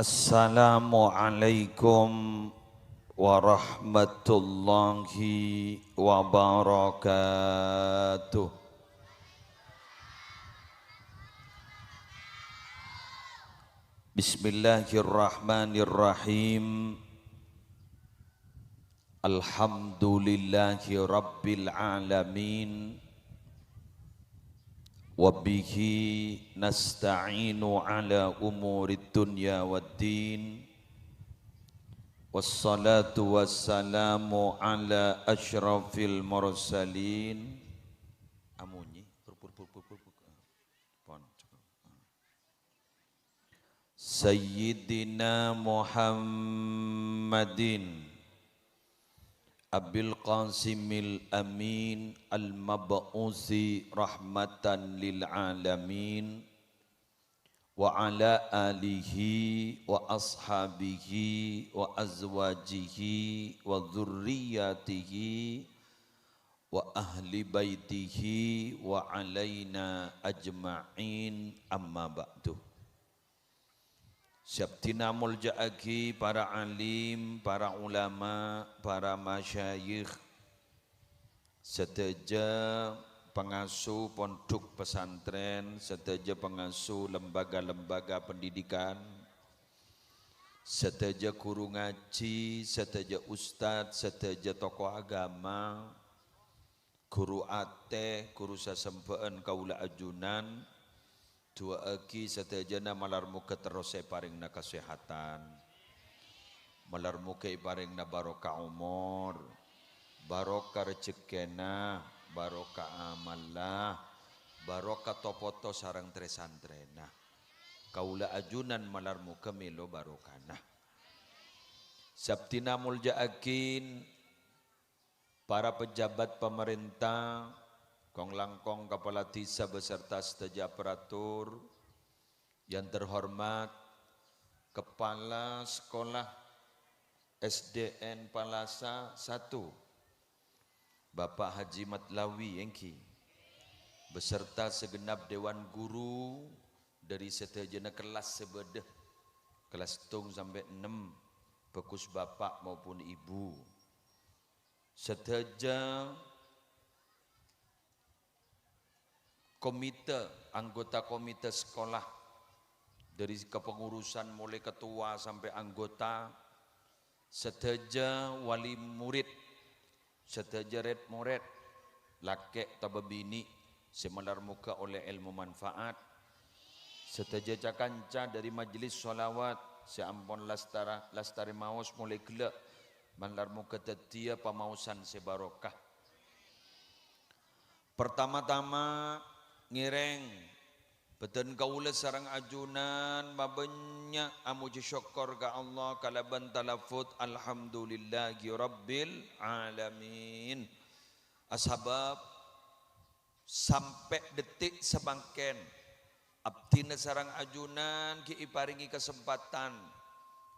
Assalamualaikum warahmatullahi wabarakatuh. Bismillahirrahmanirrahim. Alhamdulillahi rabbil alamin. Wabihi nasta'inu ala umurid dunya waddin. Wassalatu wassalamu ala ashrafil mursalin. Amunyi Sayyidina Muhammadin Abil Qasimil Amin Al-Mab'usi Rahmatan lil Alamin wa ala alihi wa ashabihi wa azwajihi wa dzurriyyatihi wa ahli baitihi wa alaina ajma'in amma ba'du. Syabtina mulja'agi para alim, para ulama, para masyayikh, sedaja pengasuh pondok pesantren, sedaja pengasuh lembaga-lembaga pendidikan, sedaja guru ngaji, sedaja ustadz, sedaja tokoh agama, guru ate, guru sasempeen kaula ajunan, dua agi sedajana malar muka terus paringna kesehatan, malar muka paringna barokah umur, barokah rezekina, barokah amallah, barokah topoto sarang tresantrena. Kaula ajunan malar muka milo barokana. Sabtina mulja'akin para pejabat pemerintah, kong langkong kepala desa beserta sedaja aparatur, yang terhormat Kepala Sekolah SDN Palasa 1 Bapak Haji Matlawi Engki, beserta segenap Dewan Guru dari sedajana kelas sebedah, kelas tung sampai 6, bekus bapak maupun ibu, sedaja komite, anggota komite sekolah dari kepengurusan mulai ketua sampai anggota, sedaja wali murid, sedaja red murid, laki atau bini, semalar muka oleh ilmu manfaat, sedaja cakanca dari majelis sholawat, seampun lastari maus mulai gelak, malar muka tetia pamausan sebarokah. Pertama-tama ngireng beten kaula sarang ajunan mabenya amuji syukur ka Allah kalaban talafut alhamdulillahi rabbil alamin. Asbab sampai detik sebangken abdina sarang ajunan ki iparingi kesempatan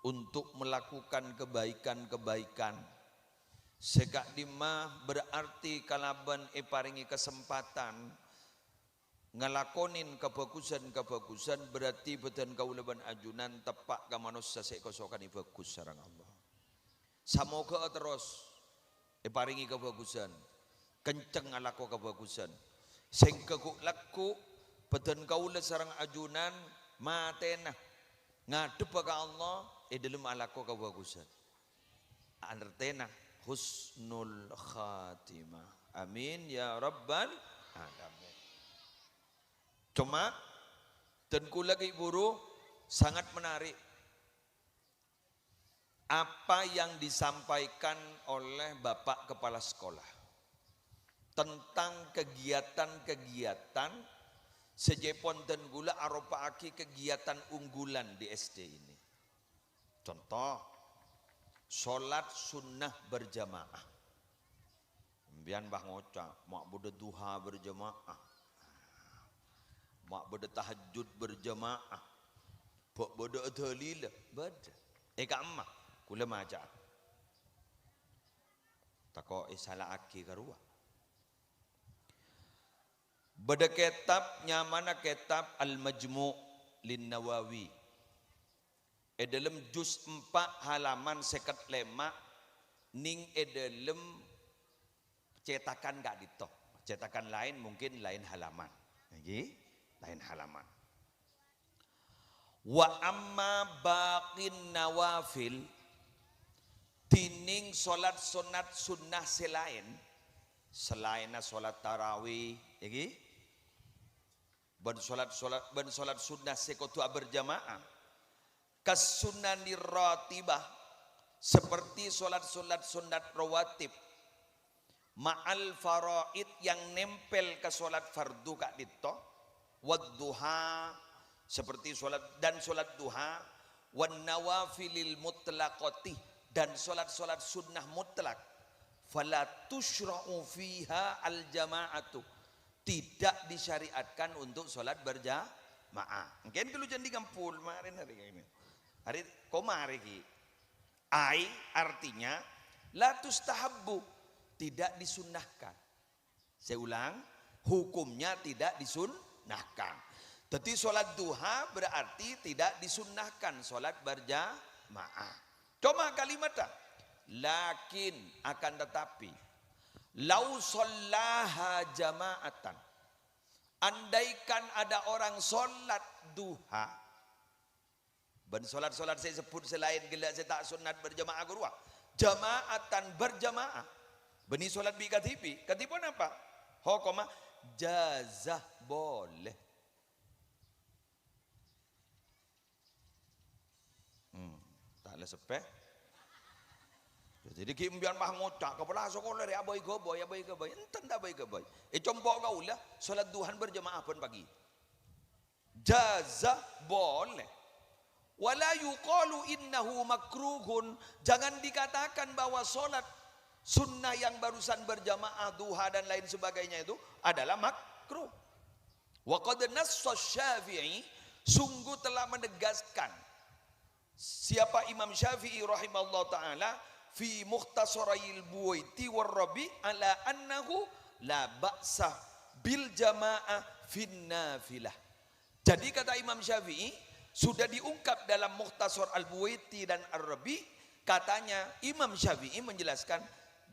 untuk melakukan kebaikan-kebaikan. Sekak dimah berarti kalaban iparingi kesempatan ngalakonin kebagusan-kebagusan, berarti beten kaulaban ajunan tepak ka manusia sekosokan bagus sareng Allah. Samoga terus iparingi kebagusan, kenceng ngalako kebagusan. Sing keguk laku beten kaula sareng ajunan matena ngadep ka Allah dalam alako kebagusan. Artena husnul khatimah. Amin ya rabbal alamin. Cuma tenku lagi buru sangat menarik apa yang disampaikan oleh Bapak Kepala Sekolah tentang kegiatan-kegiatan sejepon dan gula aropaaki kegiatan unggulan di SD ini. Contoh, sholat sunnah berjamaah. Bian bah ngoca, mak bude duha berjamaah. Mak beda tahajud berjamaah, pok beda adhalil, beda. Eka emak, kula maca. Tako salah aki karua. Beda kitab nyamana kitab Al-Majmu' lin Nawawi. dalam juz 4 halaman 55 ning dalam cetakan gak ditok. Cetakan lain mungkin lain halaman. Nggih, lain halaman. Wa amma baqin nawafil tining salat sunat sunnah selain salat tarawih iki ben salat sunnah sekotu berjamaah kas sunnanir ratibah seperti salat sunat rawatib ma'al faraid yang nempel ke salat fardu kak dito wad duha seperti salat duha wan nawafilil mutlaqati dan salat sunnah mutlak fala tusyra'u fiha al jama'atu tidak disyariatkan untuk salat berjamaah. Mungkin kalau jangan dikampul kemarin hari ini. Hari komari ki. Ai artinya la tustahabbu tidak disunnahkan. Saya ulang, hukumnya tidak disunnahkan. Jadi sholat duha berarti tidak disunnahkan sholat berjamaah. Cuma kalimatnya, lakin akan tetapi, lau shollaha jama'atan, andaikan ada orang sholat duha, ben sholat saya sebut selain gila saya tak sunat berjamaah gurua, jamaatan berjamaah, beni sholat bi katipu apa? Hokoma jazah boleh. Tak ada sepeh. Jadi kimbian mah ngocak kepala sekolah ya boy goboy enten tak boy goboy. Compok kau lah salat duhan berjamaah pun pagi. Jaza boleh. Wala yuqalu innahu makruhun. Jangan dikatakan bahwa salat sunnah yang barusan berjamaah duha dan lain sebagainya itu adalah makruh. Wa qad nassa Syafi'i sungguh telah menegaskan siapa Imam Syafi'i rahimahullah ta'ala fi mukhtasaril buwaiti warrabi ala annahu la ba'sa bil jamaah fin nafilah. Jadi kata Imam Syafi'i sudah diungkap dalam mukhtasar al-buwaiti dan ar-rabi, katanya Imam Syafi'i menjelaskan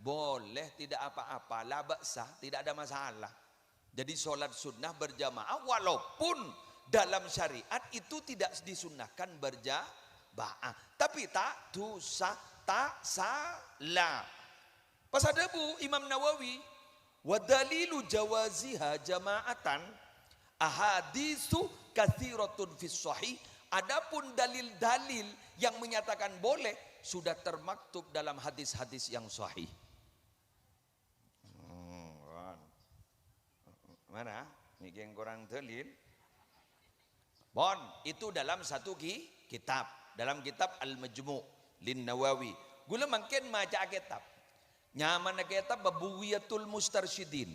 boleh tidak apa-apa, la ba'sa, tidak ada masalah. Jadi sholat sunnah berjamaah walaupun dalam syariat itu tidak disunnahkan berjamaah. Tapi tak dosa, tak salah. Pas ada bu Imam Nawawi, wa dalilu jawaziha jama'atan ahaditsu katsiratun fis sahih. Adapun dalil-dalil yang menyatakan boleh sudah termaktub dalam hadis-hadis yang sahih. Mana? Ini yang kurang dalil. Bon, itu dalam satu kitab. Dalam kitab Al-Majmu' Lin Nawawi. Gula mungkin maca kitab. Nyaman kitab Babuwiyatul Mustarsyidin.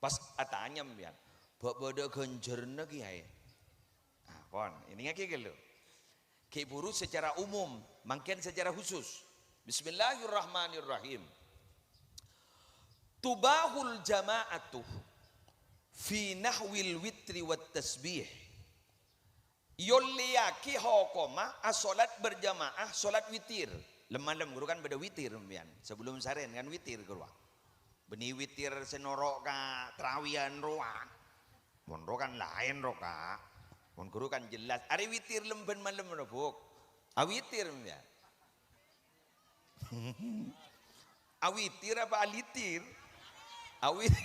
Pas atanyam ya. Bodo genjerna kiai. Ah, pon, ini ngaki gelo. Ki buru secara umum, mungkin secara khusus. Bismillahirrahmanirrahim. Tubahul jama'atu fi nahwil witri wat tasbih. Yoliyaki hokoma asolat berjamaah solat witir lemalam guru kan beda witir mian sebelum saren kan witir guru beni witir senorok ka terawian roa mon kan lain roka mon guru kan jelas ari witir lemben malam robok awitir mian awitir apa alitir awitir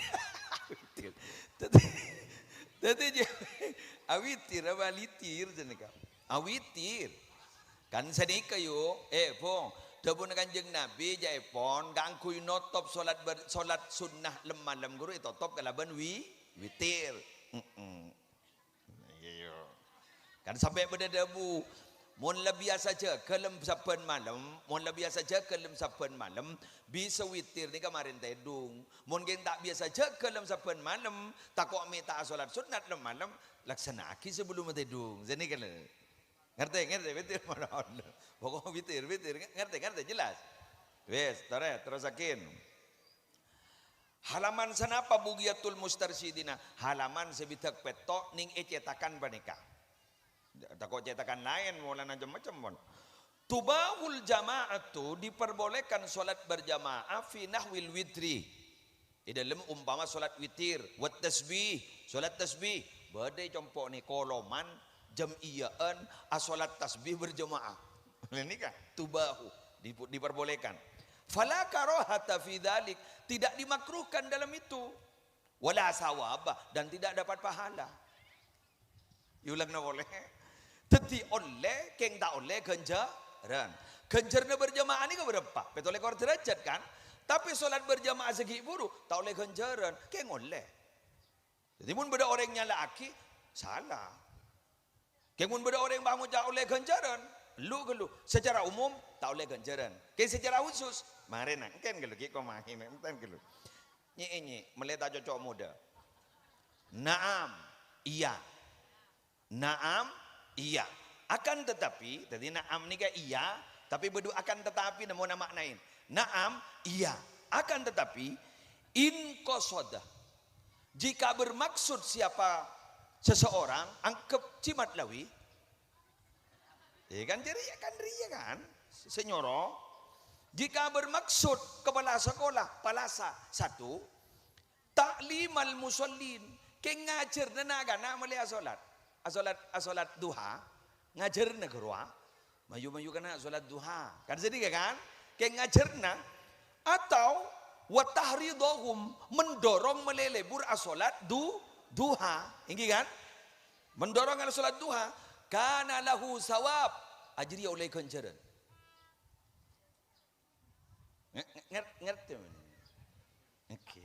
Tadi awitir apa litir jenika. Awitir. Kan sedika yo, pong, dabun Kanjeng Nabi jai pon gangkui notop salat sunnah lemalam guru itu top kalaban witir. Iya. Kan sampai pada dabu mun biasa saja kelem saben malam, mun biasa saja kelem saben malam bisa witir ni kemarin tedung. Mun geng tak biasa saja kelem saben malam takok minta salat sunat malam laksanaki sebelum tedung. Jadi kan ngerti witir mana? Pokok witir ngerti jelas. Wes, terusakin. Halaman sanapa Bugiyatul Mustarsyidina? Halaman sebitak petok ning ecetakan panika. takut cetakan lain mulai macam-macam pun. Tubahul jama'atu diperbolehkan solat berjamaah fi nahwil witri. Di dalam umpama solat witir, wat tasbih, solat tasbih. Badai compok ni koloman jam'iyaan solat tasbih berjamaah. Ini kan tubahu diperbolehkan. Fala karahata fi dzalik, tidak dimakruhkan dalam itu. Wala sawabah, dan tidak dapat pahala. Yulang na boleh. Teti oleh, keng tak oleh ganjaran. Ganjarnya berjamaah ini berapa? Betul oleh derajat kan? Tapi solat berjamaah segi buru tak oleh ganjaran, keng oleh. Jadi mun beda orangnya laki salah. Keng mun beda orang bangun tak oleh ganjaran, lu gelu. Secara umum tak oleh ganjaran. Keng secara khusus, mari nak keng gelu kiko mahi memang gelu. Nyi meleta cocok muda. Naam, iya. Naam, iya. Akan tetapi, tadi naam ni kan iya, tapi bedu akan tetapi namun nama maknain. Naam, iya. Akan tetapi, in qasadah. Jika bermaksud siapa seseorang angkep cimat lawi, kan jadi kan ria kan, senyoro. Jika bermaksud kepala sekolah, palasa satu, taklimal musallin, ke ngajar na melia solat, asolat duha, ngajar na kerua, maju kena solat duha, kan sedih kan, ke ngajar na, atau watahridhum mendorong melelebur asolat duha, ini kan, mendorong asolat duha, kana lahu sawab, ajri oleh ganjaran. Ngerti mana? Oke.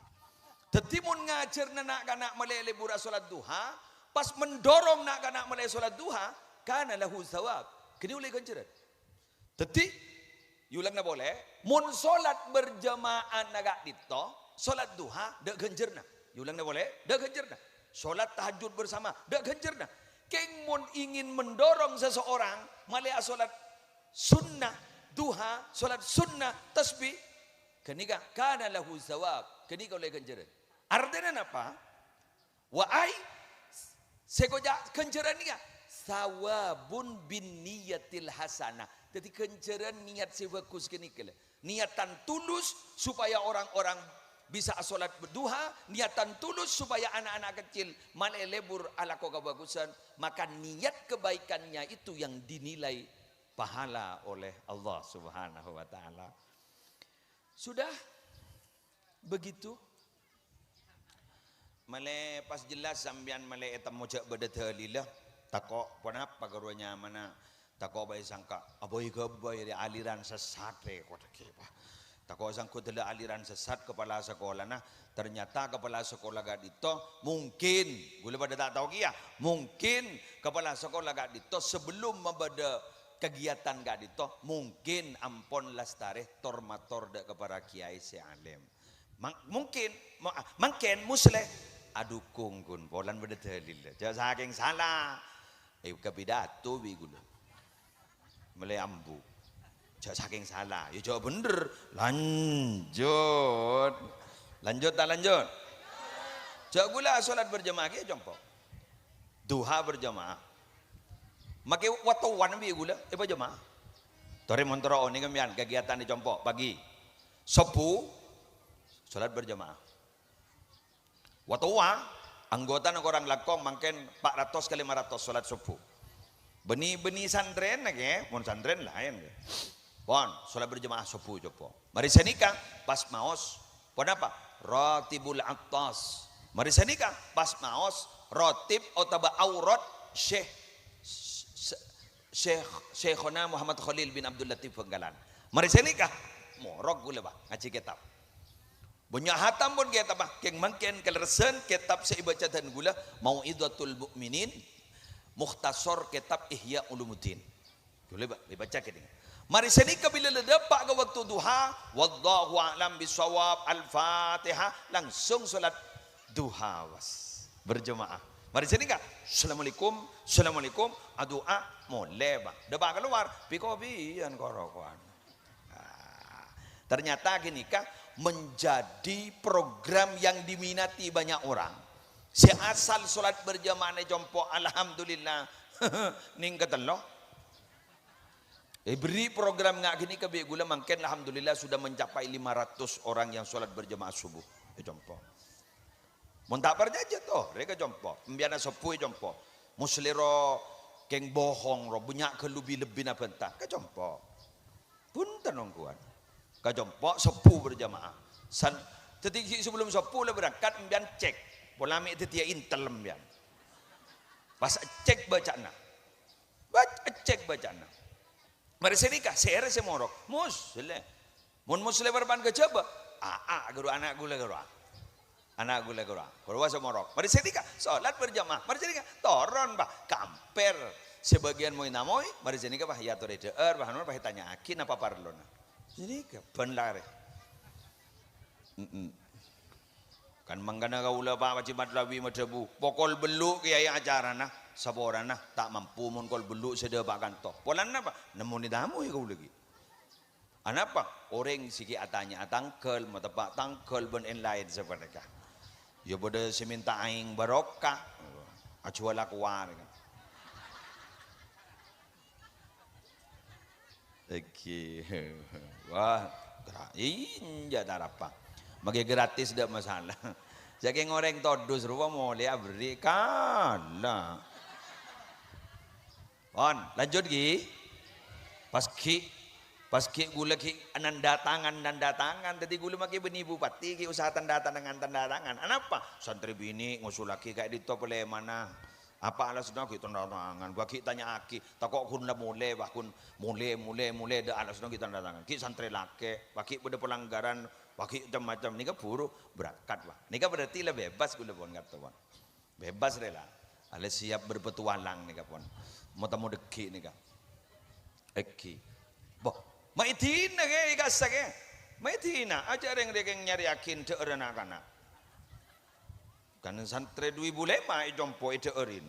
Tetimun ngajar nak kanak melele bura solat duha, pas mendorong nak kanak melele solat duha, kana lahu sawab. Kini oleh ganjaran. Teti, yulang na boleh. Mun solat berjamaah naga dito, solat duha dak ganjarna. Yulang na boleh, dak ganjarna. Solat tahajud bersama, dak ganjarna. Keng mun ingin mendorong seseorang melele solat sunnah. Duha, solat sunnah, tasbih, kenika kana lahu sawab, kenika oleh ganjaran. Artinya apa? Wa ai sekoja ganjaran ni sawabun bin niyatil hasanah. Jadi ganjaran niat si bagus kenika. Niatan tulus supaya orang-orang bisa solat berduha, niatan tulus supaya anak-anak kecil malelebur ala kebagusan, maka niat kebaikannya itu yang dinilai pahala oleh Allah Subhanahu wa taala. Sudah begitu male pas jelas sambian male etam mojak badadalilah takok kenapa garunya mana takok bae sangka aboy gabay aliran sesat kota kepa takok sangko dala aliran sesat kepala sekolah nah ternyata kepala sekolah gadito mungkin gula pada tak tahu kia mungkin kepala sekolah gadito sebelum membada kegiatan gak dito mungkin ampon lastareh tormator dak kepada kiai si alim mungkin musleh adukung kun polan beda dalil jangan saking salah kepidato bi gula mulai ambu jangan saking salah ya jawab bener lanjut tak lanjut jawab gula solat berjamaah ke jompo duha berjamaah make watawan bi gula apa jemaah tore montoro ni kamian kegiatan di Compok pagi sepu salat berjamaah watawa anggota orang lakong mangken 400 ke 500 salat sepu beni santren nage mon santren lain pon salat berjamaah sepu jopo mari senika pas maos pon apa ratibul attas mari senika pas maos ratib atau aurat Syekhona Muhammad Khalil bin Abdul Latif Penggalan. Mari senikah morok gula ba ngaji kitab. Banyak hatam pun kitab bah keng mangken kelersen kitab seibaca dan gula Mau'izatul Mukminin mukhtasar kitab Ihya Ulumuddin. Gula ba dibaca kini. Mari senikah bila ledepak ke waktu duha wallahu a'lam bisawab al-Fatihah langsung salat duha was berjamaah. Mari senikah Assalamualaikum doa mulai bang debat keluar pikobian korokoan ternyata gini kah menjadi program yang diminati banyak orang. Seasal solat berjamaah jompo alhamdulillah Ning ketelo. Beri program ngak gini ke gula mangken alhamdulillah sudah mencapai 500 orang yang sholat berjamaah subuh. Jompo. Mun tak perjajat toh, mereka jompo. Pembiana sepuh jompo. Musliro keng bohong ro banyak kelebih-lebih na pentah. Ka jompo. Punten ongkuan. Ka jompo sepuh berjamaah. Tetik sebelum sepuh lah berangkat pembian cek. Polami itu dia intel pembian. Pas cek bacana. Cek bacana. Mari serika, saya semorok. Musle. Mun musle berban ke coba. Guru anak gula guru. Anak gula guru. Kalau semorok. Mari serika, salat berjamaah. Mari serika, toron bah, kamper. Sebagian moi namoi, mari serika bah ya tore deur, bah nur bah tanya akin apa parlona. Serika benar. Kan manggana gaula ba macimat lawi madebu. Pokol beluk kiai acara nah. Saborana tak mampu mun kol beluk sedeu baganto. Polan apa? Nemu ni damu ya kau lagi. Anapa? Orang siki atanya atangkel matapak tangkel ben en lain seperti ka. Ya bodo seminta aing barokah. Acuala kuar kan. Okey. Wah, inja darapa. Magi gratis dak masalah. Jadi ngoreng todus rupa boleh beri kalah. On, lanjut ki. Pas ki gula ki nanda tangan. Tadi gula maki beni bupati ki usaha tanda tangan. Kenapa? Santri bini ngusulaki kayak di top oleh mana? Apa alasnya ki tanda tangan? Bagi tanya aki, takok kun lah mulai bahkun mulai dah alasnya kita tanda tangan. Ki santri laki, bagi pada pelanggaran, bagi macam-macam. Nika buru berangkat lah. Nika berarti lah bebas gula pun kata pun. Bebas rela. Ale siap berpetualang nika pun. Mau tamu deki nika. Eki. Boh, maitina ke ikasa ke. Maitina aja yang dia nyari yakin teurana kana. Kan santri 2005 jompo teurin.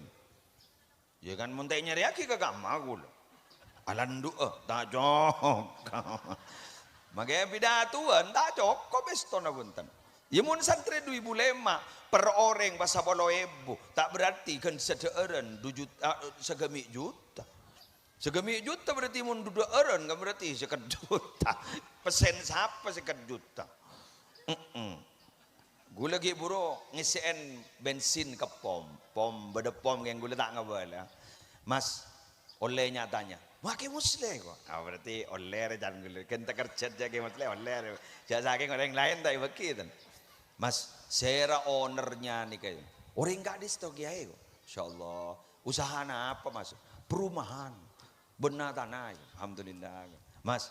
Ya kan mun teh nyari yakin ke gama gula. Alandu tak jok. Makanya pidatuan tak jok bestona punten. Ya mun santri 2005 per orang bahasa boloebu tak berarti kan sedeureun 2 juta. Segemi juta berarti mun 2 eureun kan berarti 1 juta. Pesen siapa 1 juta. Gula lagi buru ngisiin bensin ke pom beda pom yang gula tak ngabala. Mas, olehnya tanya, "Wake musle kok." Berarti oleh jangan gula. Kan tak kerja jaga musle oleh. Jangan saking orang lain tak begitu. Mas, saya ownernya nih kayak orang gadis tau kiai kok. Insyaallah. Usahana apa mas? Perumahan. Benar tanah. Alhamdulillah. Mas,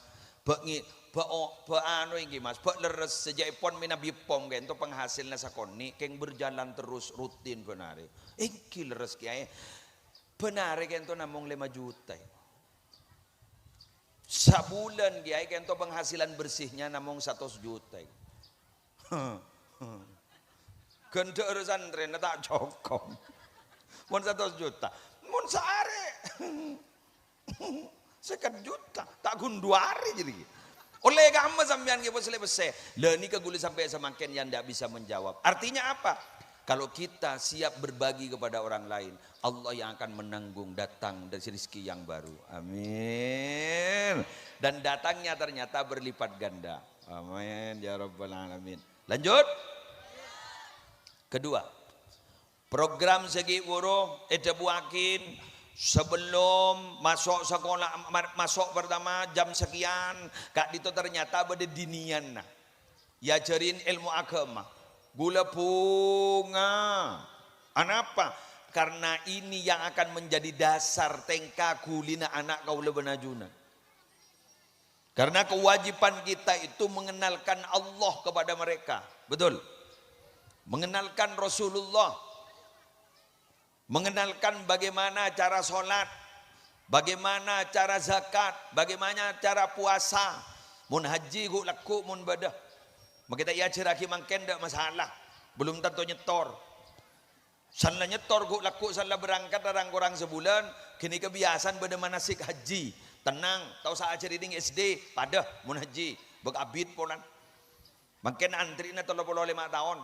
anu ini mas, leres sejak pon minabi pom kayak itu penghasilnya sakoni, keng berjalan terus rutin benar. Engki leres kiai. Benar kayak itu namung 5 juta. Sabulan kiai kayak itu penghasilan bersihnya namung 100 juta. Gende urusan tren tak cukup. Mun 100 juta, mun sehari 1 juta, tak gun 2 hari jadi. Oleh kamu sampean ke bos lebih le ni keguli sampai semakin yang tidak bisa menjawab. Artinya apa? Kalau kita siap berbagi kepada orang lain, Allah yang akan menanggung datang dari rezeki yang baru. Amin. Dan datangnya ternyata berlipat ganda. Amin ya rabbal alamin. Lanjut. Kedua, program segi guru itu buakin sebelum masuk sekolah, masuk pertama jam sekian, kak itu ternyata pada dinian nah. Ya jarin ilmu agama, gula bunga. Kenapa? Karena ini yang akan menjadi dasar tengka kulina anak kaula benajuna. Karena kewajiban kita itu mengenalkan Allah kepada mereka, betul? Mengenalkan Rasulullah, mengenalkan bagaimana cara sholat, bagaimana cara zakat, bagaimana cara puasa, mun haji gu laku mun badah. Makita ia ceraki mangken dak masalah, belum tentu nyetor. Salah nyetor gu laku salah berangkat orang sebulan, kini kebiasaan pada manasik haji. Tenang, tahu saat ceriting SD pada mun haji, begabit polan. Mangken antri na 35 tahun.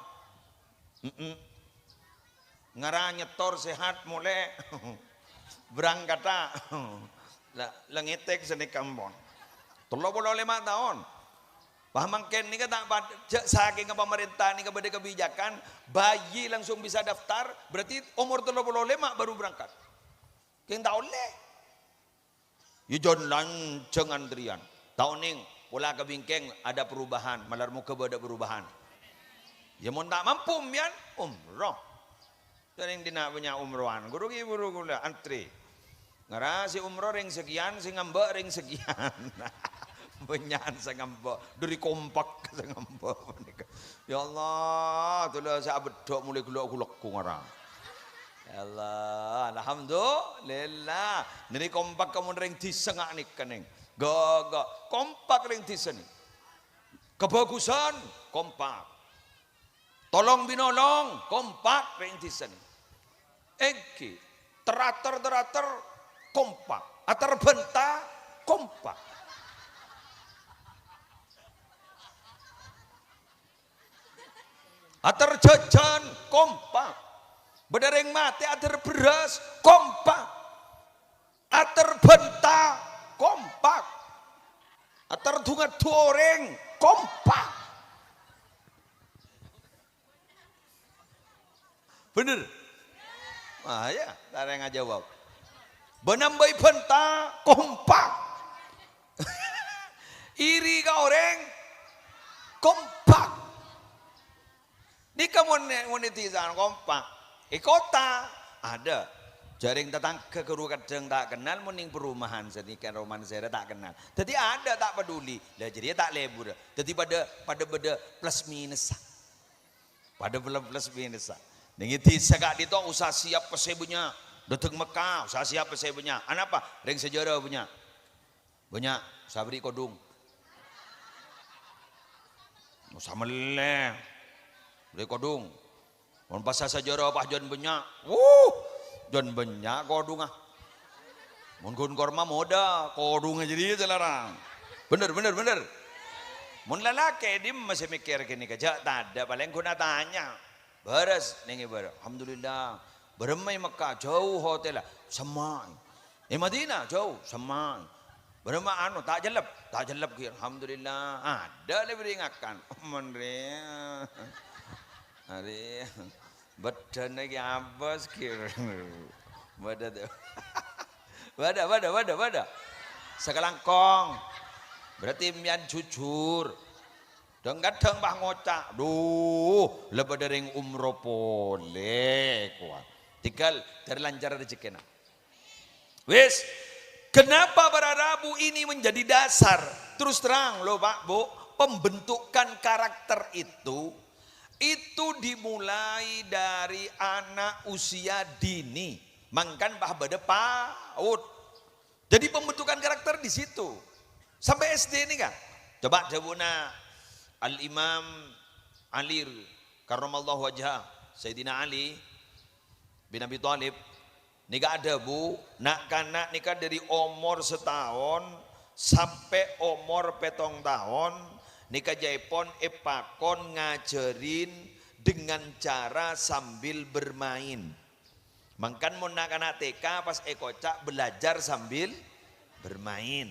Ngarang nyetor sehat mulai Berangkat tak. Lengitek seni kampung. 35 tahun. Pahamaken ni tak saking pemerintah ni kepada kebijakan bayi langsung bisa daftar berarti umur 35 baru berangkat. Keng tak oleh. Ijon lanceng antrian. Tahun ning pola kebingkeng ada perubahan, malar muka ada perubahan. Ya mun tak mampu mian umroh. Sering dina punya umrohan. Guru gula antri. Ngarasi umroh ring sekian, sing ngambek ring sekian. Benyan sangamba dari kompak sangamba. Ya Allah, tulah saya bedok mulai gulak-gulak ku ngarang. Ya Allah, alhamdulillah. Dari kompak kamu ring disengak nih kening. Gak kompak ring diseni. Kebagusan kompak. Tolong binolong kompak ring diseni. Eki teratur kompak. Atar benta kompak. Atar jajan kompak. Bedereng mati atar beras kompak. Atar benta kompak. Atar dunga goreng kompak. Bener? Ah ya, tak ada yang jawab. Benambai benta kompak. Iri goreng kompak. Di kamu netizen kompak, kota ada jaring tetangga ke kadang tak kenal, mending perumahan senikan roman saya tak kenal. Jadi ada tak peduli, lah jadi tak lebur. Jadi pada plus minus, pada plus minus. Nengiti segak itu usaha siap pesebunya, datang Mekah usaha siap pesebunya. Apa? Ring sejarah punya, banyak sabri kodung, usah meleh. Beli kodung, mon pasal sejarah apa John banyak, John banyak kodung ah, mon gun korma moda kodungnya jadi selarang, bener, mon lalaki dia masih mikir kini kerja tak ada, paling guna tanya, beres nengi beres, alhamdulillah, beremai Mekah jauh hotel lah, semai, Madinah jauh semai, beremai anu tak jelap kira, alhamdulillah, ada lebih ringakan, menria. Hari badan lagi apa sekir badan sekelangkong berarti mian jujur dan kadang bah ngocak lebih dari umroh boleh kuat tinggal terlancar rezeki. Wis kenapa para Rabu ini menjadi dasar terus terang loh Pak Bu, pembentukan karakter itu dimulai dari anak usia dini, mangkan bah bade PAUD. Jadi pembentukan karakter di situ. Sampai SD ini kan. Coba jawabna Al-Imam Ali karramallahu wajhah, Sayyidina Ali bin Abi Thalib. Nika ada Bu, nak kanak nika dari umur setahun sampai umur 7 tahun. Nika jaipon epakon ngajarin dengan cara sambil bermain. Mangkan mun anak TK pas ekocak belajar sambil bermain.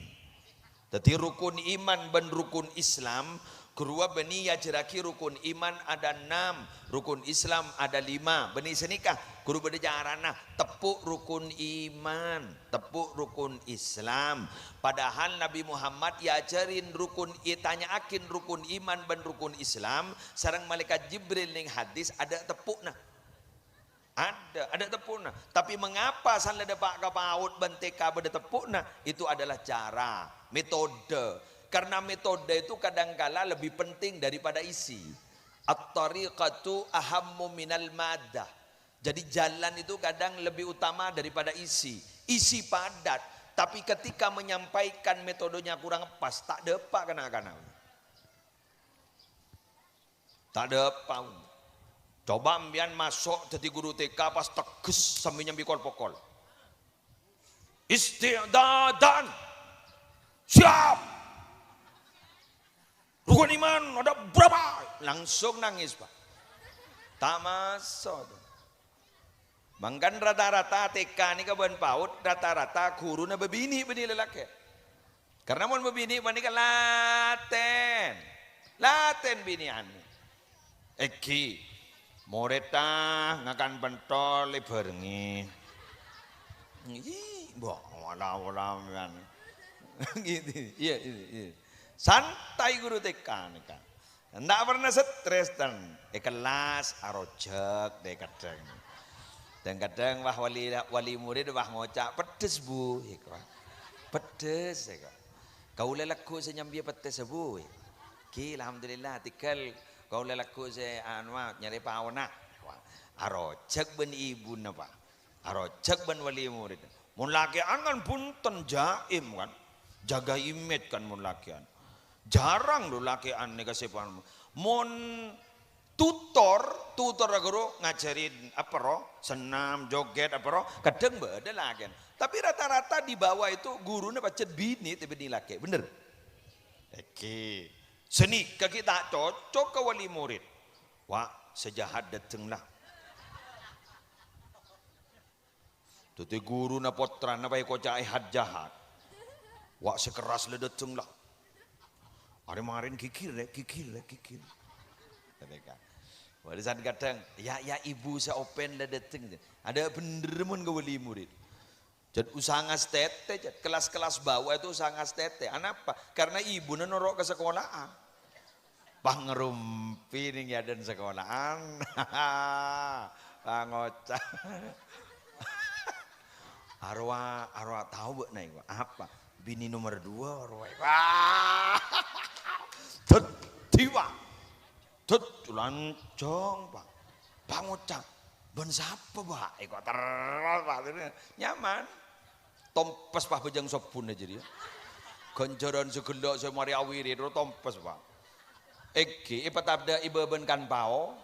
Jadi rukun iman dan rukun Islam, kedua beni ya jeraki rukun iman ada 6, rukun Islam ada 5. Beni senikah guru beda jarana tepuk rukun iman, tepuk rukun Islam. Padahal Nabi Muhammad diajarin rukun, tanyakin rukun iman dan rukun Islam. Sarang malaikat Jibril ning hadis ada tepukna. Ada tepukna. Tapi mengapa salada pak kapaut banteka beda tepukna? Itu adalah cara, metode. Karena metode itu kadangkala lebih penting daripada isi. At-tariqatu ahammu minal maddah. Jadi jalan itu kadang lebih utama daripada isi. Isi padat, tapi ketika menyampaikan metodenya kurang pas, tak depak kena-kena. Tak depak. Coba mbian masuk jadi guru TK pas teges sambil nyambi pokol. Isti'dadan. Siap. Rukun iman ada berapa? Langsung nangis Pak. Tak masuk. Mangkan rata-rata TK ni kaban paut rata-rata guru na bebini lelaki. Karena mon bebini bani kan laten bini ani. Eki moreta ngakan pentol leberengi. Boh wala kan. Gitu. Iya. Santai guru TK ni kan. Ndak pernah stres dan kelas arojek deh kadang. Dan kadang wah wali murid wah ngocak pedes bu, pedes. Kau lelaku saya nyambi pedes bu. Ki alhamdulillah tikal kau lelaku saya nyari pawana. Arojek ben ibu napa, arojek ben wali murid. Mun lakian kan punten jaim kan, jaga image kan mun lakian. Jarang lo lakian nih kasihan. Mun tutor guru ngajarin apa roh senam joget apa roh kadang beda lagi tapi rata-rata di bawah itu gurunya pacet bini tapi laki bener oke seni ke kita cocok ke wali murid wah sejahat datenglah tuh guru na potra na baik kocai had jahat wah sekeras le datenglah kemarin kikir warisan kadang ya ibu saya open lah dateng ada bener mun ke wali murid jadi usaha ngastete kelas-kelas bawah itu usaha ngastete apa karena ibu norok ke sekolahan pah ngerumpi nih ya dan sekolahan ngocah arwah tahu buat naik apa bini nomor 2 arwah tiba lancong pak ngocak ben siapa pak kok terus pak nyaman tompes pak bejang sopun aja dia ganjaran segelok saya mari awiri itu tompes pak eki petabda ibu ben kan pao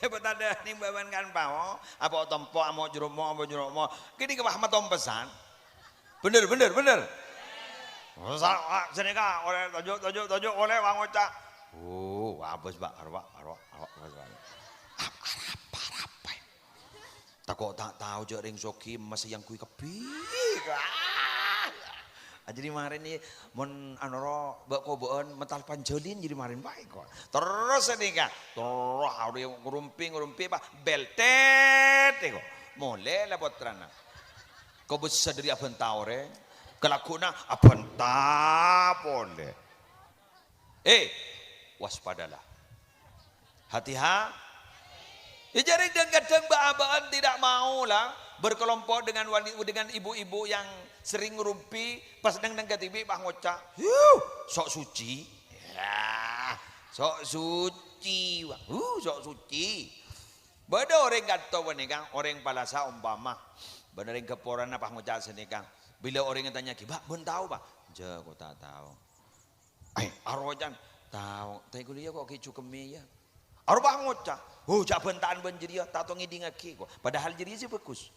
petabda ning ben kan pao apa tompo amo jeromo kini ke Ahmad tompesan bener senika oleh tojo oleh wang ngocak. Abis Pak arwah. Apa? Tak tahu je ring soki masih yang kui kepi. Jadi kemarin ni mon anoro bak koboan metal panjolin jadi kemarin baik kok. Terus senika. Terus hari ngurumpi Pak beltet kok. Mole lah potrana. Kau besar dari abang taore. Kelakuna abanta boleh. Waspadalah. Hati-hati. Jadi kadang abang tidak mau lah berkelompok dengan ibu-ibu yang sering ngerumpi pas nang KTV bah ngocak. Sok suci. Ya, sok suci. Sok suci. Bada orang kata menikah, orang palasa umpama. Benar yang keporan apa ngocak senikah. Bila orang yang tanya, "Pak, ben tahu, Pak?" "Ja, kok tak tahu." Arwajan, "Tahu, tapi kuliah kok kicu kemi ya." Arwah ngocak, jak bentaan ben jadi tak tahu ngiding aki kok. Padahal jadi sih bagus.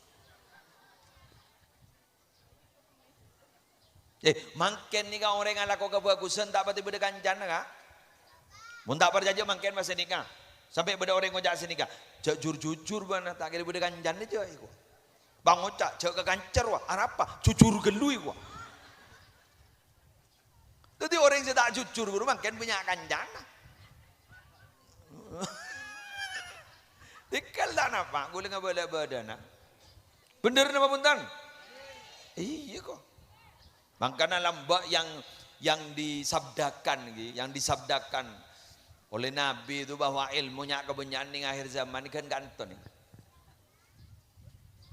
Mangken ni ka orang ala kok kebagusan tak pati beda kanjan ka? Mun tak perjanjian mangken masa nikah. Sampai beda orang ngocak senikah. Jujur bana tak kira beda kanjan aja iku. Bang ngocak cek ke kancer wah apa jujur gelui wah jadi orang yang tak jujur guru mungkin punya kanjana dikal tak napa gue nggak boleh badana bener napa punten iya kok makanya lambak yang disabdakan oleh Nabi itu bahwa ilmunya kebenaran di akhir zaman kan kanton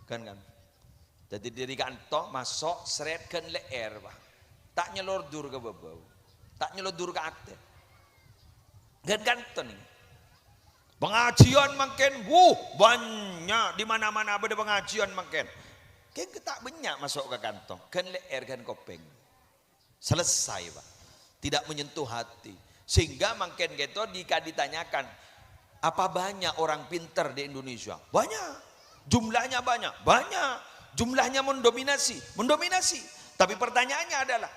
kan jadi diri kantong masuk seret kan leer pak tak nyelordur ke bawah tak nyelordur ke atas kan kanton ini pengajian makin banyak di mana-mana ada pengajian makin kan tak banyak masuk ke kantong kan leer kan kopeng selesai pak tidak menyentuh hati sehingga makin gitu ditanyakan apa banyak orang pintar di Indonesia banyak jumlahnya banyak, jumlahnya mendominasi. Tapi pertanyaannya adalah,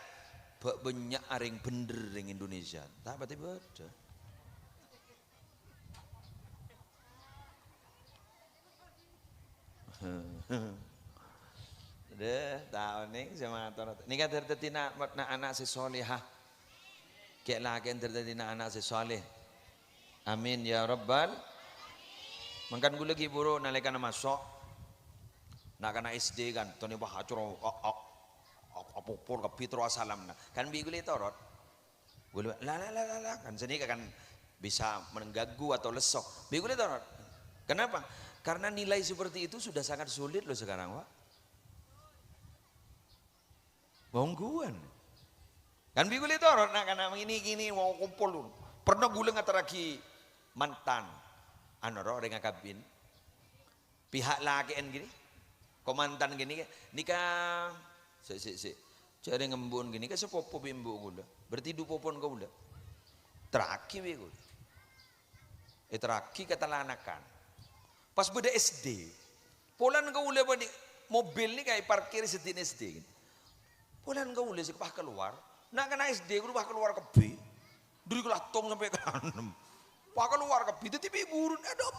banyak aring bener ring Indonesia. Tak berarti beda. Deh, tahu nih sama orang. Ini kan terjadi nak anak si solihah. Kayak lagi yang terjadi nak anak si soleh. Amin ya rabbal. Mangkan gue lagi buru nalekan masuk. Nak kena SD kan, tony bah acuro apopor ke pitro asalam na. Kan bi gue torot. Gue lah kan sini kan bisa mengganggu atau lesok. Bi gue torot. Kenapa? Karena nilai seperti itu sudah sangat sulit loh sekarang, Pak. Bongguan. Kan bi gue torot nak karena gini mau kumpul dulu. Pernah gue ngatasi mantan anoro dengan kabin. Pihak laki gini. Komandan gini nikah si cari ngembun gini kan sepopo bimbu gula berarti du popon kau gula teraki we gula teraki kata lanakan pas beda SD polan kau gula bani mobil ni kayak parkir setin SD polan kau gula sih pah keluar nak kena SD gula pah keluar ke B dari kelatong sampai ke 6 pah keluar ke B tiba gurun ada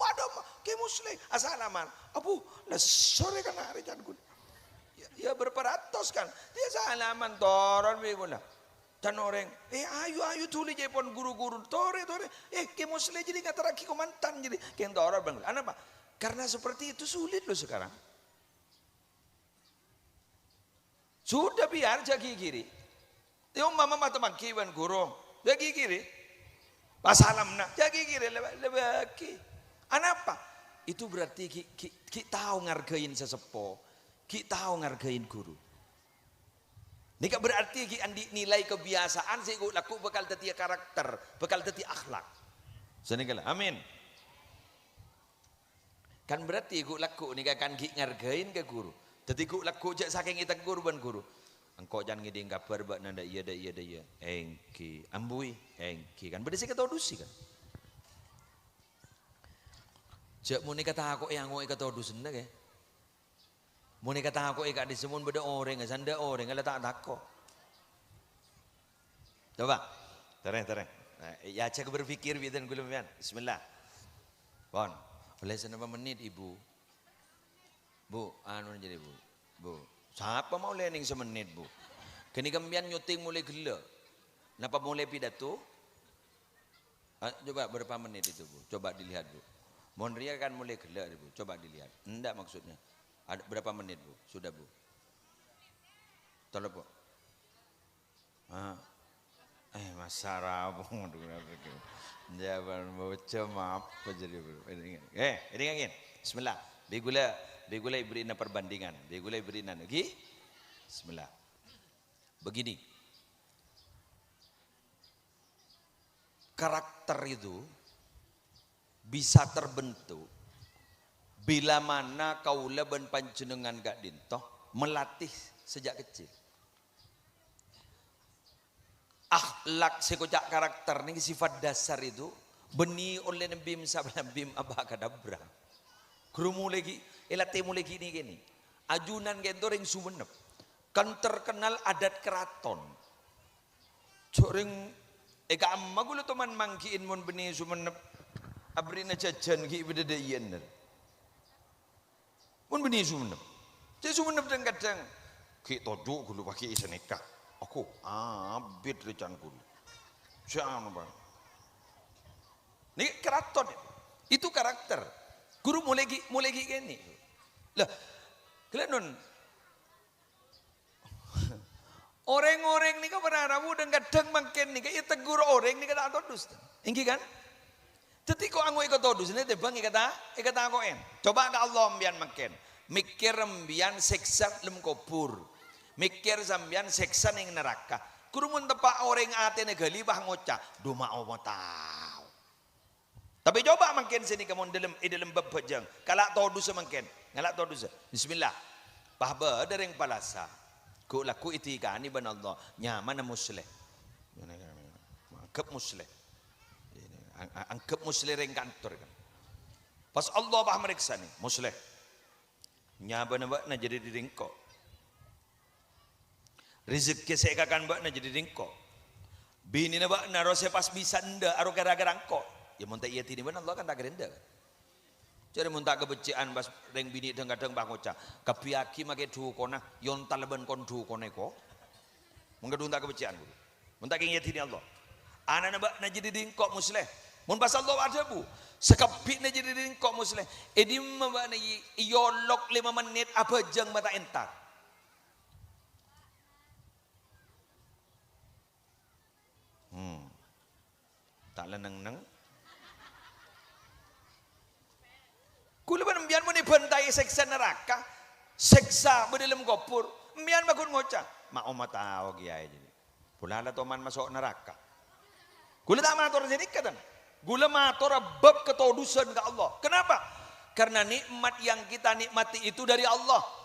kayak muslim asalaman abu lah sore kan hari jangan ya berperatus kan dia salaman toron beguna dan orang ayo tulis jepon guru-guru tore kayak muslim jadi nggak teraki komandan jadi kayak toron bang apa karena seperti itu sulit loh sekarang sudah biar jagi kiri dia mama teman kiwan guru jagi kiri pasalam nak jagi kiri lebih apa itu berarti kita tahu ngargain sesepuh kita tahu ngargain guru ini berarti kita nilai kebiasaan sih laku bakal teti karakter bakal teti akhlak senenglah amin kan berarti gue laku nih kan kita ngargain ke guru teti gue laku jak saking kita guru ban guru engkau jangan ngiding kabar bak nanda iya engki ambui engki kan berdisi kata dusi kan jak muni kata aku yang ngoi kata dusen deh muni kata aku ikat disemun beda orang sanda orang kalau tak takut coba tereng ya cek berpikir bidan gulumian bismillah bon boleh senapa menit ibu bu anu jadi bu siapa mau lening semenit bu kini kembian nyuting mulai gila napa mulai pidato coba berapa menit itu bu coba dilihat bu Monria kan mulai gila bu coba dilihat enggak maksudnya ada berapa menit bu sudah bu tolong bu masara bu jawaban bocah apa jadi bu ini ngin bismillah begula iberinan perbandingan begula iberinan lagi bismillah begini karakter itu bisa terbentuk bila mana kaula ben panjenengan gak dintoh melatih sejak kecil akhlak sekocak karakter nih sifat dasar itu beni oleh Nabi Bim abakadabra kerumu lagi elatemu lagi gini ajunan gentoreng Sumenep kan terkenal adat keraton coreng eka amma gula teman mangkiin mon beni Sumenep abrina jajan ki beda yen mon beni Sumenep jadi Sumenep kadang ki tojo gulu pakai iseneka aku abid recan gulu jangan bang ini keraton itu karakter guru mulai gini lah kalian orang-orang ni kan berharap dan kadang makin ni kayak tegur orang ni kata todus ingki kan jadi kok anggo ikut todus ini tebang ikata aku coba ke Allah ambian makin mikir ambian seksa lem kubur mikir sambian seksa ning neraka guru mun tepak orang ate negali bah ngocah duma Allah tahu tapi coba makin sini kamu dalam bab bajang kalak todus makin ngalak todus bismillah pahba dereng palasa ku laku itikani ban Allah nyaman musleh angkep musleh angkep musleh reng kantor kan pas Allah bah meriksa nih musleh nyaban bakna jadi diringko rezeki saya kakan bakna jadi diringko bini na bakna rose pas bisa nda aro gara-gara engko ya monta iya tini ban Allah kan tak gerenda Jadi muntah kebecian bas reng bini kadang bang oca. Kapiaki make du kona yon taleben kon du kone ko. Mengadu muntah kebecian guru. Muntah kengit ini Allah. Anak nabak najidi dingkok musleh. Mun pasal Allah ada bu. Sekepit najidi dingkok musleh. Edim mbak na yolok 5 menit apa jeng mata entar. Tak leneng-neng. Kula ban mbian mun dibentai seksa neraka, seksa bedalam kopur, mbian bakun ngoca, mak oma tahu kiai jadi. Pulala toman masuk neraka. Kula tak matur jadi katan. Kula matur bab ketodusan ke Allah. Kenapa? Karena nikmat yang kita nikmati itu dari Allah.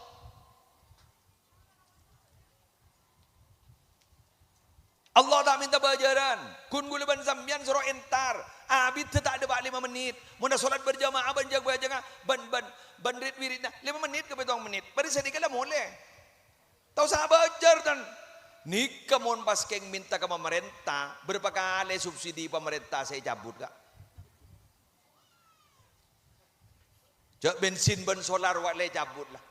Allah tak minta bajaran. Kun gula ban sambian suruh entar. Abid tak ada 5 menit. Muna solat berjamaah ban jaga ban rit wiridna 5 menit ke 7 menit. Bari sedikit lah boleh. Tahu sahabat ajar dan nikah mon pas keng minta ke pemerintah berapa kali subsidi pemerintah saya cabut kak. Jak bensin ban solar wale cabut lah.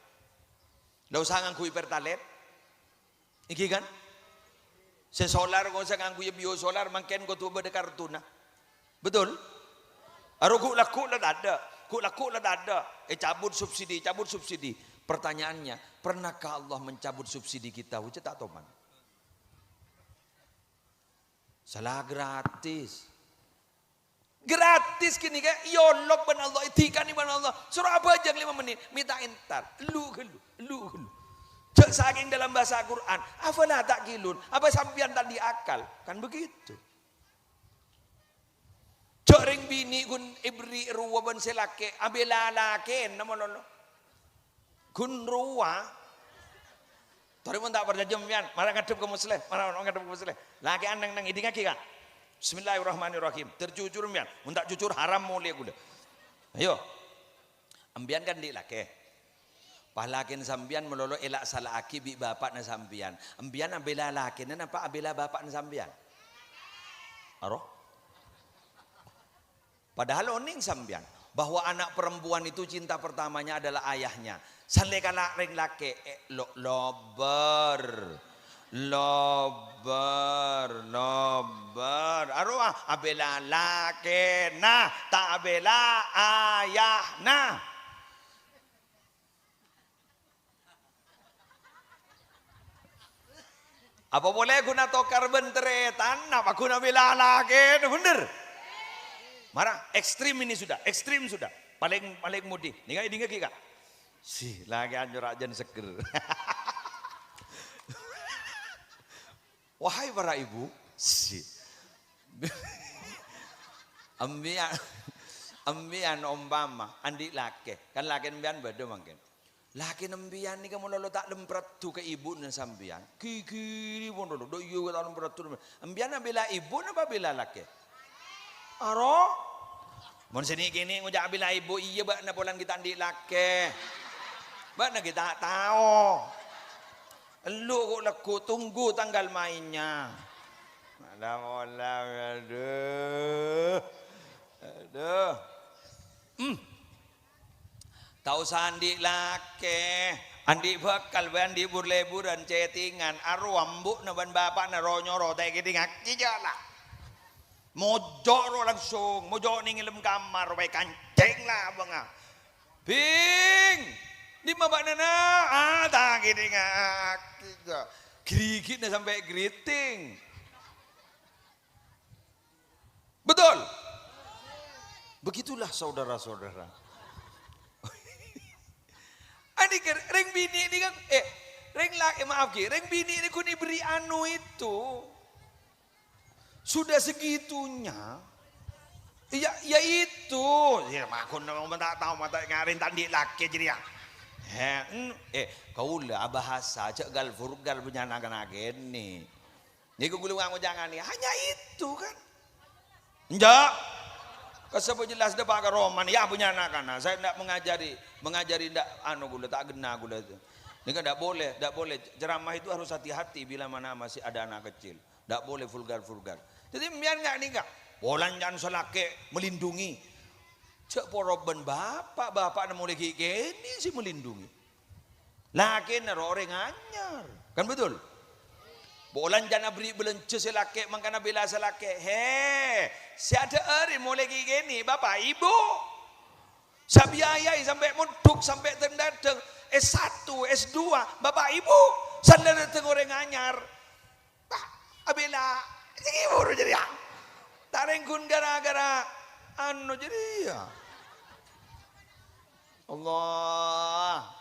Dah usah nganggu pertalite. Iki kan? Sesolar kau saya nganggu bio solar makin kau tu berde kartuna. Betul? Aru ku laku lah tak ada. Ku laku lah tak ada. Cabut subsidi. Pertanyaannya, pernahkah Allah mencabut subsidi kita? Ucap tak tahu man. Salah gratis. Gratis kini kan? Yolok ban Allah, itikan ban Allah. Suruh apa aja 5 menit, minta entar. Lu. Cek saking dalam bahasa Quran, afalah tak kilun, apa sampian tak diakal, kan begitu. Cek ring bini kun ibri ruwa ban selake, abela lake, nama lolo. Kun ruwa, tadi pun tak berjam pian, marah ngadep ke musleh, laki anang nang iding aki kan. Bismillahirrahmanirrahim, terjujur pian, mun tak jujur haram mulai gula. Ayo, ambian kan di lake. Pahlakin sambian melolo elak salah aki bi bapak na sambian. Ambian abela lakin na apa abela bapak na sambian. Aro? Padahal oning sambian bahwa anak perempuan itu cinta pertamanya adalah ayahnya. Sale kala ring lake lober. Aro abela lakin na tak abela ayahna. Apa boleh guna tokar benteretan? Apa guna bila lagi? Bener? Marah, ekstrim ini sudah, ekstrim sudah. Paling mudi. Nih ingat kak? Si lagi anjur ajan seger. Wahai para ibu, si ambian ompama andi lake, kan laki ambian beda mungkin. Laki nembian ni kamu lalu tak lemprat tu ke ibu dan sambian. Kiri pun lalu, do iyo tak lemprat tu. Ambian bela ibu apa bela laki? Aro, mon sini kini ngujak bela ibu iya bak na polan kita andi laki. Bak na kita tahu. Lu kok laku tunggu tanggal mainnya. Aduh. Tahu sandi lake, andi bakal andi burleburan chattingan, arwambuk naban bapak na ronyoro tay kitingak kijala. Mojok langsung, mojok ning ilem kamar, way kancing lah bang. Bing, di babak nana, tak kitingak, gerigit na sampai geriting. Betul? Begitulah saudara-saudara. Ani ring bini ini kan ring bini ini kun diberi anu itu sudah segitunya ya itu ya makun tak tahu mata ngarin tadi laki jadi ya kau lah bahasa cek gal furgal punya anak-anak ini kau gulung jangan nih hanya itu kan enggak. Kesebut jelas dah pakai roman ya punya anak-anak. Saya tidak mengajari tidak anu gula tak gena gula itu. Ini kan tidak boleh. Ceramah itu harus hati-hati bila mana masih ada anak kecil. Tidak boleh vulgar. Jadi biar enggak nih enggak. Bolan jangan selake melindungi. Cek poroban bapak na mulai gini sih melindungi. Laki na orang anyar. Kan betul? Bolan jana beri belencu selake mangkana bela selake. He, si ada hari mulai gini bapak ibu. Sabi ayai sampai muduk sampai terdatang S1, S2, bapak ibu. Sanda datang orang anyar. Tak, abela, sige buru jadi ya. Tarengkun gara-gara anu jadi ya. Allah.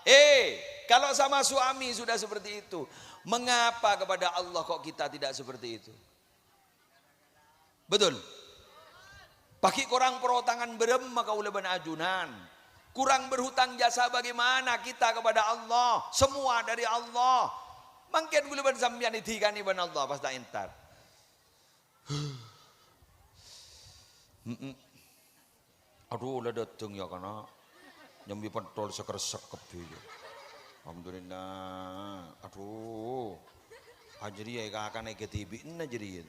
Kalau sama suami sudah seperti itu, mengapa kepada Allah kok kita tidak seperti itu? Betul. Pakai kurang perotangan berem maka uleban ajunan. Kurang berhutang jasa bagaimana kita kepada Allah? Semua dari Allah. Mungkin uleban sambian ditigani ban Allah pas tak entar. Aduh udah dateng ya karena nyambi pentol sekep juga. Alhamdulillah. Aduh. Ajri ya kakak naik ke TV na jadi.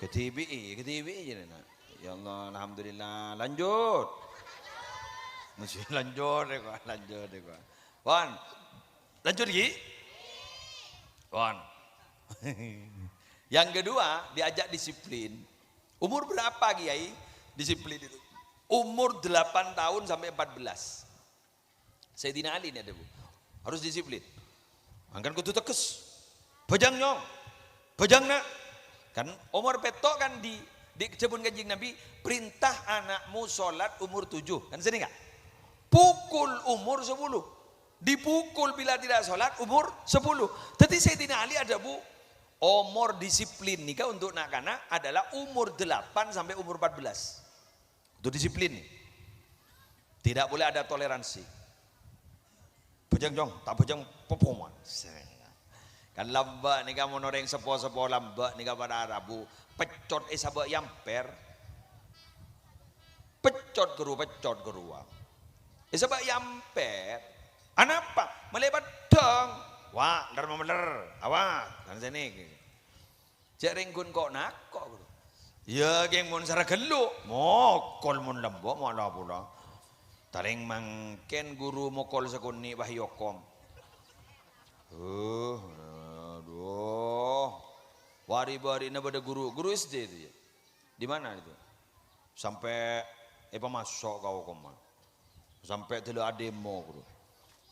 Ke TV jadi na. Ya Allah, alhamdulillah. Lanjut. Masih lanjut deh kok. Wan. Lanjut lagi. Wan. Yang kedua, diajak disiplin. Umur berapa Kiai? Disiplin itu. Umur 8 tahun sampai 14. Sayyidina Ali ini ada Bu. Harus disiplin. Angkan kudu tekes. Bajang nyong. Bajang nak. Kan umur petok kan di kecebun kanjeng Nabi perintah anakmu sholat umur 7. Kan sini enggak? Pukul umur 10. Dipukul bila tidak sholat umur 10. Jadi Sayyidina Ali ada Bu. Umur disiplin nikah untuk anak-anak adalah umur 8 sampai umur 14. Itu disiplin. Tidak boleh ada toleransi. Bajang jong, tak bajang popoman. Kan lamba ni kamu noreng sepo-sepo lamba ni pada Arabu pecot sabak yamper. Pecot geru. Sabak yamper. Anapa? Melebat dong. Wah, dar memeler. Awas, dan sini. Cek ringkun kok nak kok. Ya, geng mun sara geluk. Mokol mun lembok malah pula. Taring mangken guru mokol sekuni bahyokom. Aduh. Wari-wari na pada guru SD itu ya. Di mana itu? Sampai masuk kau koma. Sampai telu ademo guru.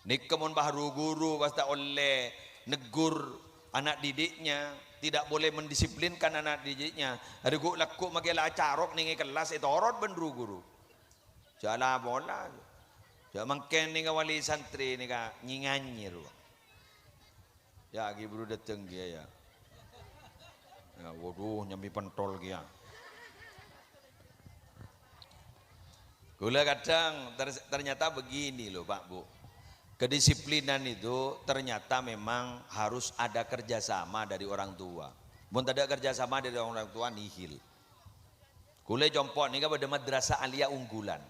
Nikamun baru guru pasti oleh negur anak didiknya, tidak boleh mendisiplinkan anak didiknya. Ada gua laku magelah carok nih kelas itu orot bendru guru. Jala bola. Jangan mungkin nih wali santri nih nyinganyir. Ya gibru dateng dia ya. Ya waduh nyambi pentol dia. Gula kadang ternyata begini loh Pak Bu. Kedisiplinan itu ternyata memang harus ada kerjasama dari orang tua. Mun tidak ada kerjasama dari orang tua nihil. Kule jompok nih pada madrasah aliyah unggulan.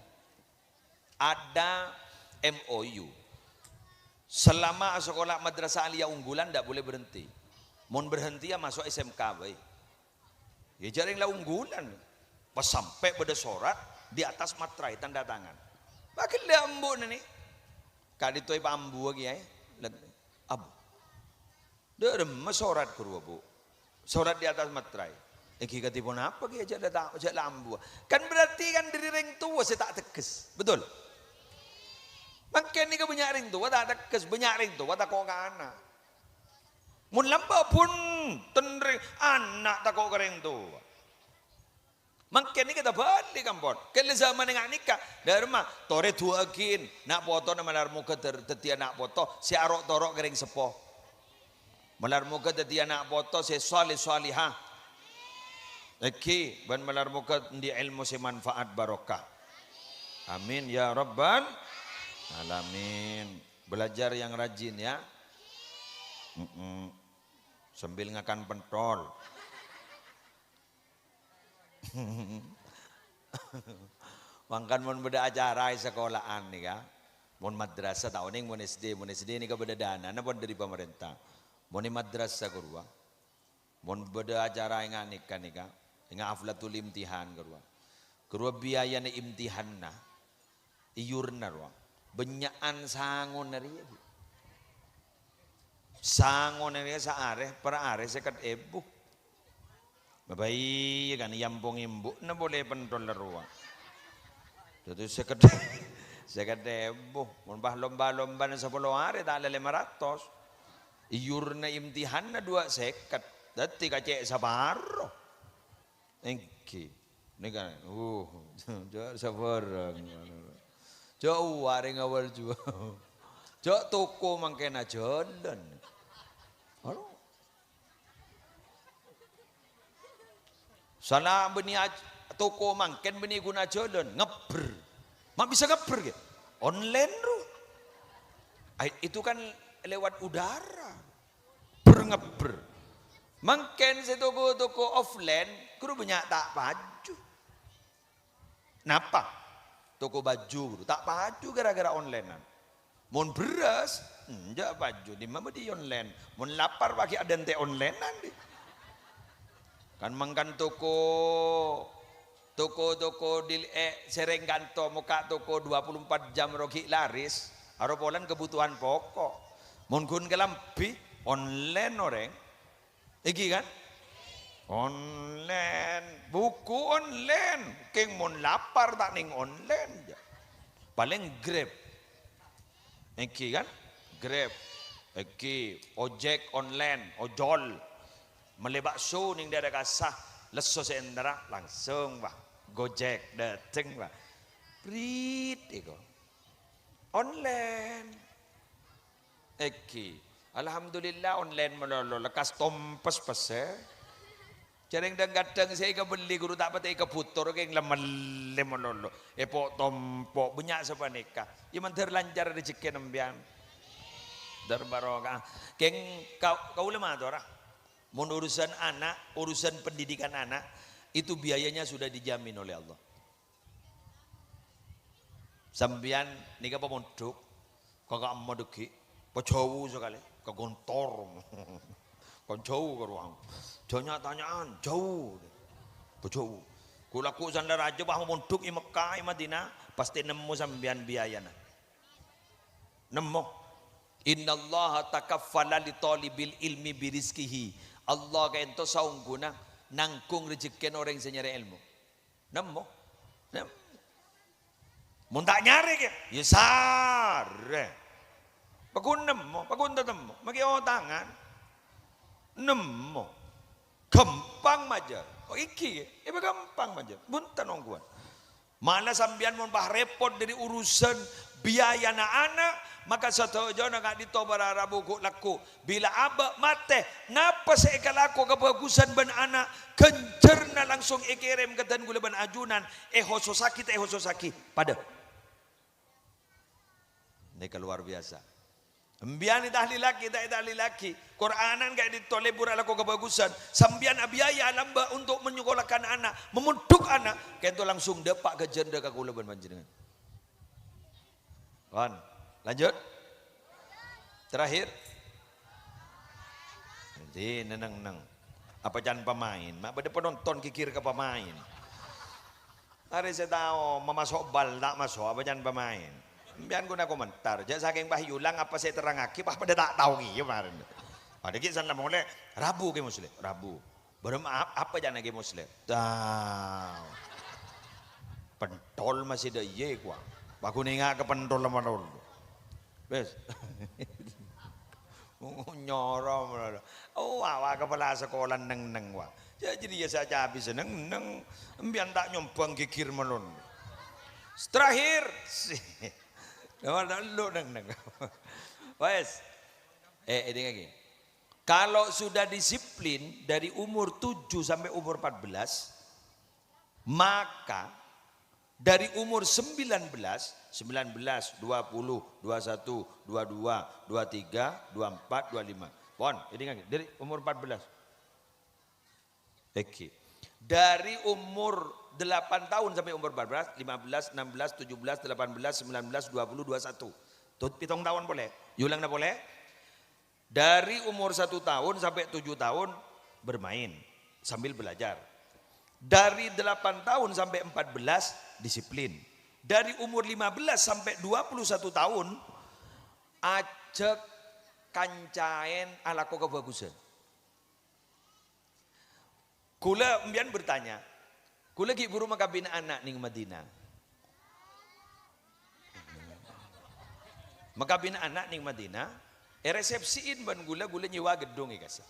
Ada MOU. Selama sekolah madrasah aliyah unggulan tidak boleh berhenti. Mun berhenti ya masuk SMK baik. Ya jaringlah unggulan. Pas sampai pada surat di atas materai tanda tangan. Pakai lambu nih. Kali itu ambu lagi ya, abu. Dia ada surat kurwa Bu, surat di atas materai. Eki katipun apa dia jadi lambu. Kan berarti kan dari ring tua saya tak tegas, betul? Makin ni banyak ring tua tak tegas, banyak ring tua tak kau kana. Mun lamba pun tenring anak tak kau ring tua. Makin ni kita balik kampot. Kalau zaman dengan nikah, dari rumah tore tuakin, nak foto nama malar muka tertia nak foto, si arok torok kering sepo. Malar muka tertia nak foto, si salihah. Eki, ban malar muka di ilmu si manfaat barokah. Amin ya rabbal alamin. Belajar yang rajin ya. Sambil ngakan pentol. Mangkan mun beda acara sekolahan nih ka. Mun madrasah tahun ini mun SD nih ka beda dana pun dari pemerintah. Mun madrasah kurwa. Mun beda acara yang nikah nih ka. Ingat aflatul imtihan kurwa. Kedua biaya ni imtihanna. Iyurna ruang. Benyaan sangon nari. Sangon nari sa are, para are sekat ebu. Babai kan yampong imbu na boleh pentol ruang. Jadi sekat ebu. Mun bah lomba-lomba na 10 are tak ada 500. Iyurna imtihanna 2 sekat. Dati kacek sabaro. Engki. Ini kan, jauh sabarang. Jauh waring awal juga. Jauh toko mangkena jalan. Halo. Sana beni toko mangken beni guna jalan ngeber. Mak bisa ngeber ke? Online ru. Itu kan lewat udara. Ngeber. Mangken se toko offline kudu banyak tak baju. Napa? Toko baju tak baju gara-gara onlinean. Mun beras, enggak baju di mana di online. Mun lapar pakai adente onlinean di. Kan mangkan toko di sereng kanto muka toko 24 jam rogi laris. Aropolan kebutuhan pokok. Mun kun kelampi online orang. Iki kan? Online, buku online, keng mon lapar tak ning online, paling Grab, eki kan, Grab, eki ojek online, ojol, melebak show ning daerah kasah, leso seendara langsung bah, Gojek dateng bah, prit iko, online, eki, alhamdulillah online melolo, lekas tompes pese. Jarang dan kadang saya ke beli guru tak patah ke putor ke lemah lolo. Epok tompok banyak sepaneka. Iman terlancar rezeki nembian. Darbarokah. Keng kau lemah tu orang. Mun urusan anak, urusan pendidikan anak itu biayanya sudah dijamin oleh Allah. Sambian nika pemondok kakak mau deki, jauh sekali, ke gontor, kon jauh ke ruang. Tanyaan jauh, jauh. Kulaku sandar aja bah mondok i Mekah i Madinah pasti nemu sambian biayana. Nemu. Innallaha takaffala li talibil ilmi birizkihi. Allah ka ento saungguna nangkung rezekin orang yang nyari ilmu. Nemu. Nemu. Mun tak nyari ke? Ya sare. Pakun nemu, pakun tetemu. Magi tangan. Nemu. Gampang maja. Oh iki, gampang maja. Buntan ongguan. Mana sambian mun bah repot dari urusan biaya anak, maka satu jona gak ditobara rabu laku. Bila abak mate, ngapa seekal aku kebagusan ban anak, kencerna langsung ikirim ke dan gula ban ajunan, hososaki. Pada. Ini luar biasa. Ambian itu ahli laki, tak ahli laki. Quranan gak ditolebur ala ko kebagusan. Sambian biaya lamba untuk menyekolahkan anak, memunduk anak, kento langsung depak ke jenda ke kulaban panjenengan. Kan, lanjut. Terakhir. Nanti neneng. Apa jangan pemain? Mak pada penonton kikir ke pemain. Hari saya tahu memasuk bal tak masuk, apa jangan pemain. Biar guna komentar, jangan saking bahyulang apa saya terangaki, pada tak tahu ni kemarin. Ada kisah nama oleh Rabu ke Muslim, Rabu. Baru apa jangan ke Muslim? Tahu. Pentol masih dah ye kuah. Baku nengak ke pentol lama dulu. Bes. Nyorong. Oh, awak kepala sekolah neng wah. Jadi dia saja habis neng. Biar tak nyompang kikir melon. Terakhir. Lu neng. Wes. Ini lagi. Kalau sudah disiplin dari umur 7 sampai umur 14, maka dari umur 19, 20, 21, 22, 23, 24, 25. Pon, ini lagi. Dari umur 14. Oke. Dari umur 8 tahun sampai umur 14, 15, 16, 17, 18, 19, 20, 21. Tuh, pitung tahun boleh? Yulang dah boleh? Dari umur 1 tahun sampai 7 tahun bermain sambil belajar. Dari 8 tahun sampai 14 disiplin. Dari umur 15 sampai 21 tahun ajak kancaen ala ko kebagusan. Kula mbian bertanya, kula ki buru makabina anak ning Madinah. Makabina anak ning Madinah, resepsiin ban gula nyewa gedung ikas.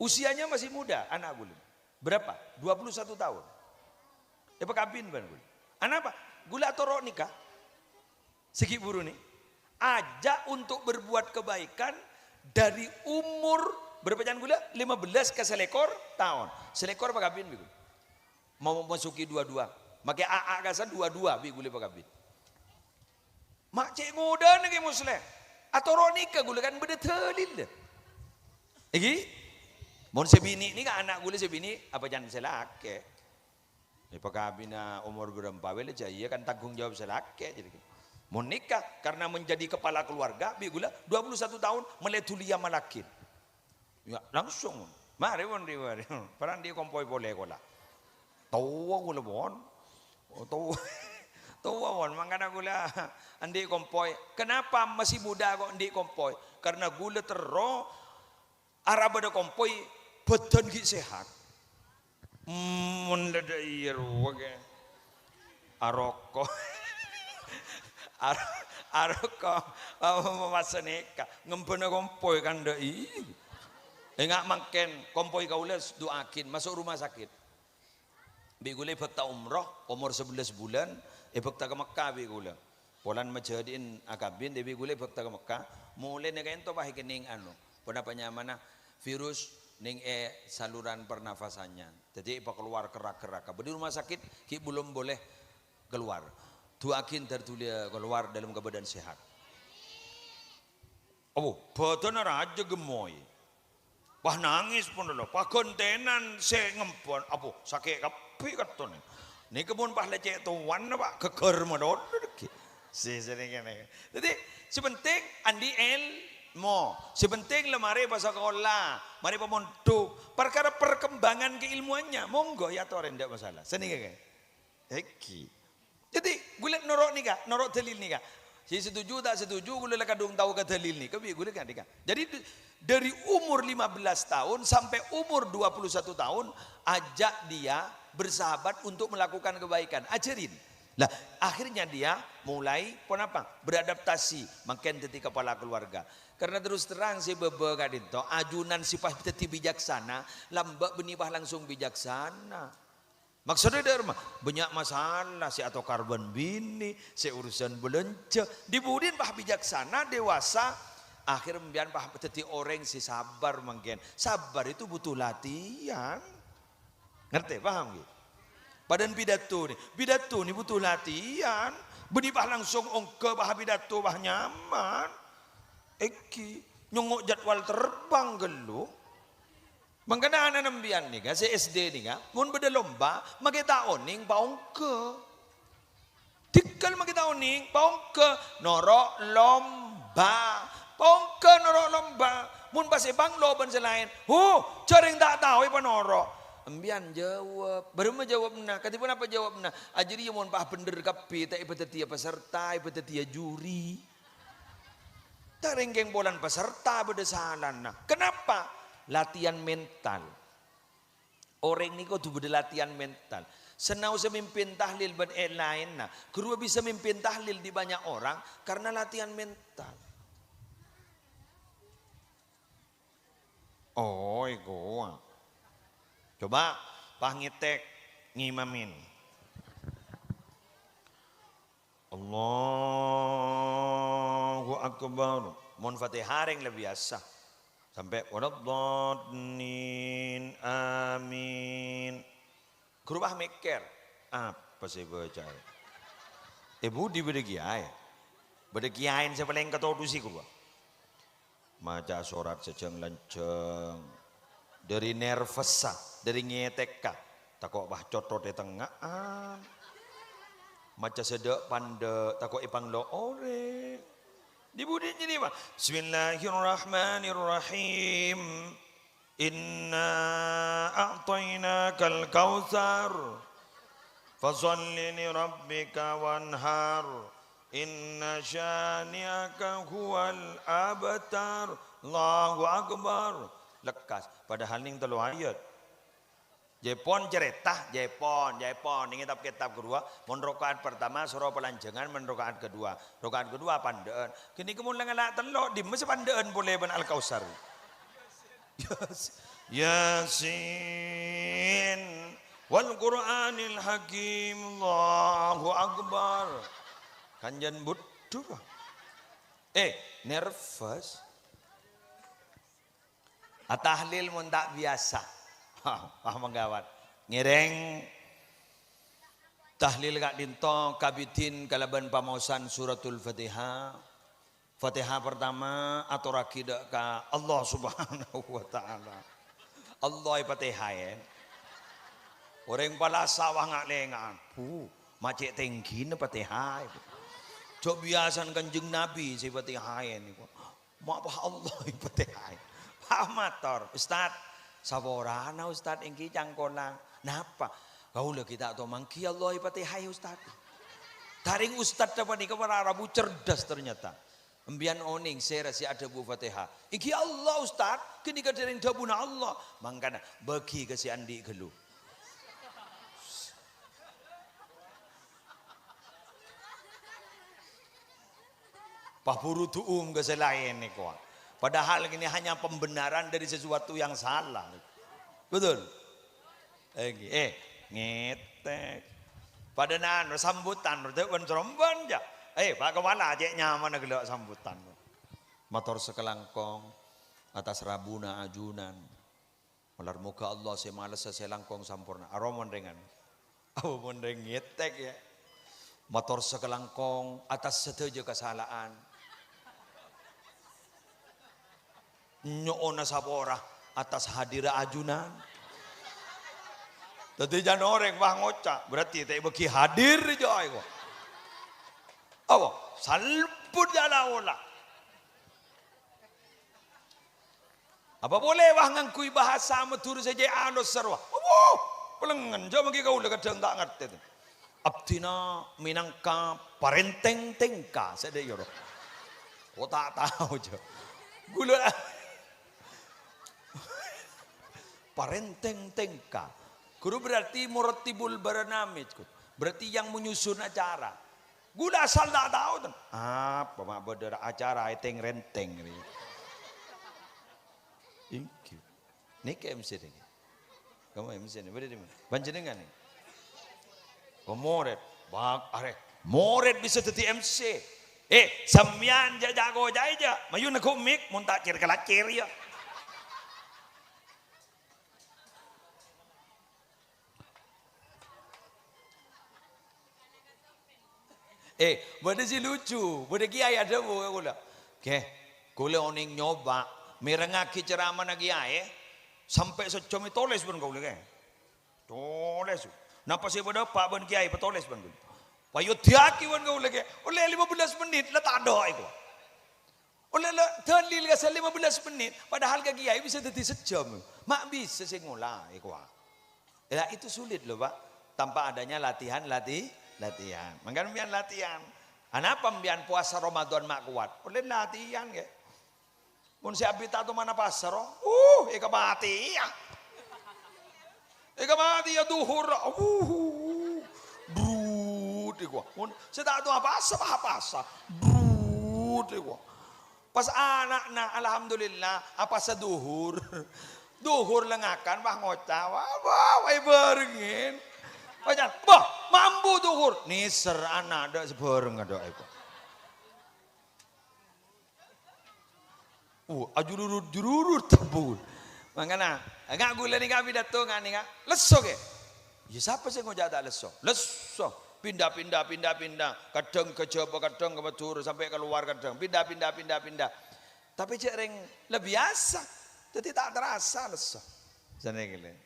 Usianya masih muda anak gula. Berapa? 21 tahun. Pakabin ban gula. Anak apa? Gula atau nikah? Segi buru nih. Ajak untuk berbuat kebaikan dari umur berapa jangan gula? 15 ke selekor tahun. Selekor pakabin bi gula. Mau masuki 22. Makai AA kasan 22 bi gula pakabin. Mak cik muda nih muslim. Atau nikah gula kan beda telil. Iki? Mon sebini ni kan anak gula sebini apa jangan selake. Pakabina umur berapa wele iya kan tanggung jawab selake jadi. Mon nikah karena menjadi kepala keluarga bi gula 21 tahun meletulia malakin. Ya langsung. Mari mari. Peran dia kompoi boleh kola. Tahu gula bon. Tahu. Tahu bon mangkana gula andi kompoi. Kenapa masih muda kok andi kompoi? Karena gula terro Arab ada kompoi badan ki sehat. Mendada iya ruwage. Aroko. Aroko memasaneka ngempena kompoi kan dai. Enggak makan kompoi kaules doakin masuk rumah sakit. Bi gule fakta umroh umur 11 bulan fakta ke Mekah bi gule. Polan majadin akabin debi gule fakta ke Mekah mulai nagain to pahi kening anu. Penapanya mana virus ning saluran pernafasannya. Jadi keluar kerak-kerak. Di rumah sakit ki belum boleh keluar. Doakin tertulia keluar dalam keadaan sehat. Oh, badan raja gemoy. Wah nangis pun lho. Pak kontenan se ngempon apa sakit kapi katon. Ni kebun pah lecek tuan Pak keker madon. Si sering kene. Jadi sepenting andi mo, sepenting lemari bahasa sekolah, mari pemontuk, perkara perkembangan keilmuannya, monggo ya toren tidak masalah. Seni kayak, eki. Jadi gue norok nih kak, norok dalil nih kak. Si setuju tak setuju, gue kadung tahu ke dalil nih, kebi gue kan nih kak. Jadi dari umur 15 tahun sampai umur 21 tahun, ajak dia bersahabat untuk melakukan kebaikan, ajarin. Lah akhirnya dia mulai apa? Beradaptasi, makin jadi kepala keluarga. Karena terus terang si bebe kadito ajunan sifat teti bijaksana, lambak benibah langsung bijaksana. Maksudnya dari rumah banyak masalah si atau karbon bini, si urusan belanja, dibudin bah bijaksana dewasa. Akhir membian bah teti orang si sabar mungkin. Sabar itu butuh latihan. Ngerti paham gitu? Badan pidato nih butuh latihan. Benibah langsung ongke bah pidato bah nyaman. Eki nyongok jadwal terbang gelu. Mangkana anak nembian nih si SD nih mun beda lomba makita oning paongke. Tikal makita oning paongke norok lomba. Paongke norok lomba. Mun pas bang loban selain. Jaring tak tahu apa norok. Embian jawab, baru menjawab nah. Katipun apa jawab nah? Ajari mun pah bener kapi tak ibadati peserta, ibadati juri. Renggeng bolan peserta berdesalan. Nah, kenapa? Latihan mental. Orang ini kok tuh latihan mental. Senau semimpin tahlil ben lain. Nah, kedua bisa mimpin tahlil di banyak orang karena latihan mental. Oh, iku. Coba pangitek ngimamin. Allahu Akbar. Mon Fatihah yang lebih biasa. Sampai waladdallin amin. Kerubah mikir. Apa sih baca? Ibu di beda kiai. Beda kiai saya paling ketodu sih kerubah. Maca surat sejeng lenceng. Dari nervesa, dari ngeteka. Takut bah cotot di tengah. Maca sedek pandek takut ipang lo ore. Dibudin jadi apa? Bismillahirrahmanirrahim. Inna a'tainakal kautsar fasholli li rabbika wanhar inna syani'aka huwal abtar. Allahu akbar. Lekas padahal ning telu ayat. Jepon cerita Jepon ini kitab kedua mun rakaat pertama surah pelanjangan men rakaat kedua pandaan kini kemudian ngelak telok di mesti pandaan boleh ban al kausar. Yasin wal Qur'anil Hakim. Allahu akbar. Kanjan butuh. Nervous. Atahlil mun tak biasa. Menggawat. Ngereng tahlil kak dinto kabitin kalaban pamausan suratul Fatihah. Fatihah pertama atau rakidah ka Allah Subhanahu wa taala. Allah Fatihah ya. Orang pala sawah ngak lengan. Macet tinggi ne Fatihah. Cok biasan Kanjeng Nabi si Fatihah ini. Mak Allah Fatihah. Pak Mator, Ustaz saborana Ustaz ingki cangkolang. Napa? Kau lagi tak tahu mangki Allah Fatihah Ustaz. Taring Ustaz dapat ni kepada Arabu cerdas ternyata. Embian oning saya rasa ada bu Fatihah. Iki Allah Ustaz, kini kadaring dabuna Allah. Mangkana bagi ke si Andi gelu. Pak buru tuum ke selain ni kau. Padahal ini hanya pembenaran dari sesuatu yang salah. Betul? Ngetek. Padanan sambutan rute wan trombon ja. Pak kemana aja nyaman gelak sambutan. Motor sekelangkong atas rabuna ajunan. Malar muka Allah saya malas selangkong sampurna. Aromon dengan. Aromon dengan ngetek ya. Motor sekelangkong atas setuju kesalahan. Nyoona sapora atas hadira ajunan. Tadi jangan orang wah ngocak berarti tak bagi hadir joy kok. Apa? Salput jala ola. Apa boleh wah ngangkui bahasa metur saja anos sarwa. Oh, pelengan jauh bagi kau lega kadang tak ngerti tu. Abdina minangka parenteng tengka sedaya yoro. Kau tak tahu je. Gula parenteng tengka. Guru berarti muratibul baranamij. Berarti yang menyusun acara. Gula asal tak tahu tuh. Apa mak bedera acara eteng renteng ni. Iki. Ni ke MC ni. Kamu MC ni. Berada di mana? Panjenengan ni. Moret. Bak arek. Moret bisa jadi MC. Samyan jago jaja. Mayu nak komik mun tak kir kelakir ya. Bada si lucu, bada kiai ada gula. Gula oning nyoba, merengaki ceramah na kiai, sampai secomi toles pun gula ke. Toles. Napa sih bada pak pun kiai petoles pun gula. Payudhiaki pun gula ke. Oleh 15 menit lah tak ada itu. Oleh dalil ke 15 menit, padahal ke kiai bisa jadi sejam. Mak bisa sih ngolah itu. Itu sulit loh pak, tanpa adanya latihan. Mangkan mbian latihan. Kenapa mbian puasa Ramadan mak kuat? Oleh latihan ke. Mun si abita tu mana pasar? Eka mati ya. Eka mati ya duhur. Brut iko. Mun saya tak tahu apa asa. Brut iko. Pas anak na alhamdulillah apa seduhur. Duhur lengakan bah ngocawa. Wah, berengin. Wajan, mampu duhur. Niser anak ada sebareng ada itu. Ajurur tebul. Makanya, enggak gula ni kami datang kan ni kan. Leso ke? Ya siapa sih ngojak tak leso? Leso. Pindah. Kadang ke Jawa, kadang ke Madura sampai keluar kadang. Pindah. Tapi cek ring lebih biasa. Jadi tak terasa leso. Sana gile.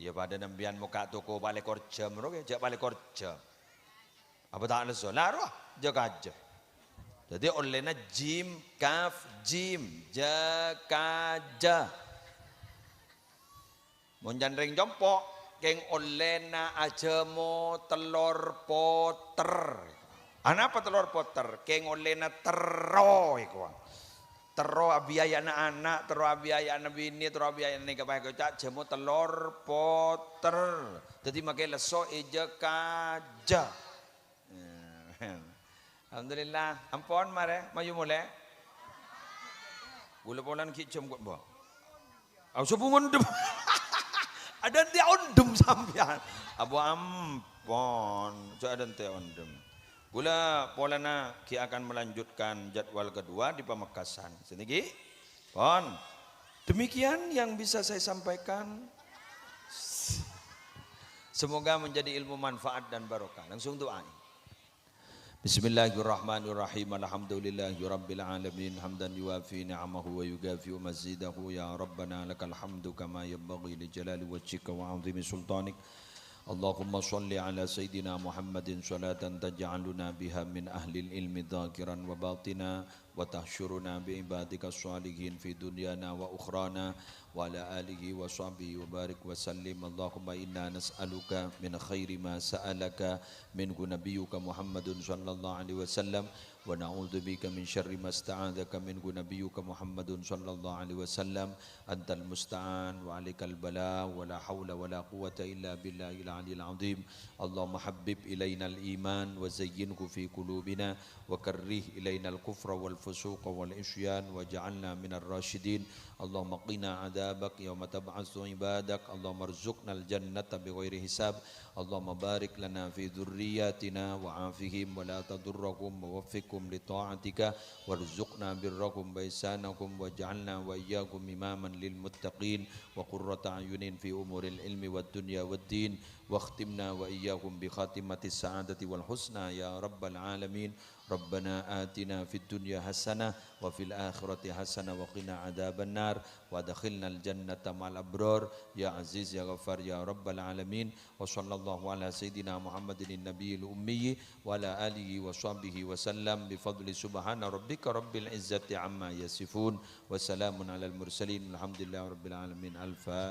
Ya pada nembian muka toko balik kerja mereka jak balik kerja. Apa tak leso? Laruh jaga aja. Jadi olehna jim kaf jim ja ka ja. Mun jandreng jompo keng olehna ajemo telur poter. Anapa telur poter? Keng olehna tero iku. Tero biayana anak, tero biayana bini, tero biayana nikah bae kocak jemo telur poter. Jadi makai leso eja kaja. Alhamdulillah, ampun mare, maju mulai. Gula polan ki jam kok mbak. Aku sepu ngondem. Ada dia ondem sampean. Abu ampun, so ada dia ondem. Gula polana ki akan melanjutkan jadwal kedua di Pamekasan. Seniki, pon. Demikian yang bisa saya sampaikan. Semoga menjadi ilmu manfaat dan barokah. Langsung doa. Bismillahirrahmanirrahim. Alhamdulillahi rabbil alamin hamdan yuwafi ni'amahu wa yugafi mazidahu ya rabbana lakal hamdu kama yanbaghi li jalali wajhika wa 'azimi sultanik. Allahumma shalli ala sayyidina Muhammadin salatan taj'aluna biha min ahli ilmi dhakiran wa batina wa tahsyuruna bi ibadika shalihin fi dunyana wa ukhrana wa ala alihi wa sahbihi wa barik wa sallim. Allahumma inna nas'aluka min khairi ma sa'alaka minhu nabiyyuka Muhammadun sallallahu alaihi wasallam wa na'udzubika min syarri ma sta'adzaka minhu nabiyyuka Muhammadun sallallahu alaihi wasallam. Antal musta'an wa alaikal bala wa la hawla wa la quwwata illa billahil aliyil azim. Allahumma habbib ilaina al-iman wa zayyinhu fi qulubina wa karrih ilaina al-kufra wal fusuqa wal isyan waj'alna minar rasyidin. Allahumma qina adabak yawma tab'atsu ibadak. Allahumma arzuqna al-jannata bighairi hisab. Allahumma barik lana fi dhurriyyatina wa afihim wa la tadurrahum wa waffiqhum li ta'atika warzuqna birrahum wa ihsanakum waj'alna wa iyyakum imaman lil muttaqin wa qurrata ayunin fi umuril ilmi wad dunya wad din واختمنا وإياكم بخاتمة السعادة والحسنى يا رب العالمين. ربنا آتنا في الدنيا حسنة وفي الآخرة حسنة وقنا عذاب النار وادخلنا الجنة مع الأبرار يا عزيز يا غفار يا رب العالمين. وصلى الله على سيدنا محمد النبي الأمي وعلى آله وصحبه وسلم بفضل سبحان ربك رب العزة عما يصفون وسلام على المرسلين الحمد لله رب العالمين. الفاتحة.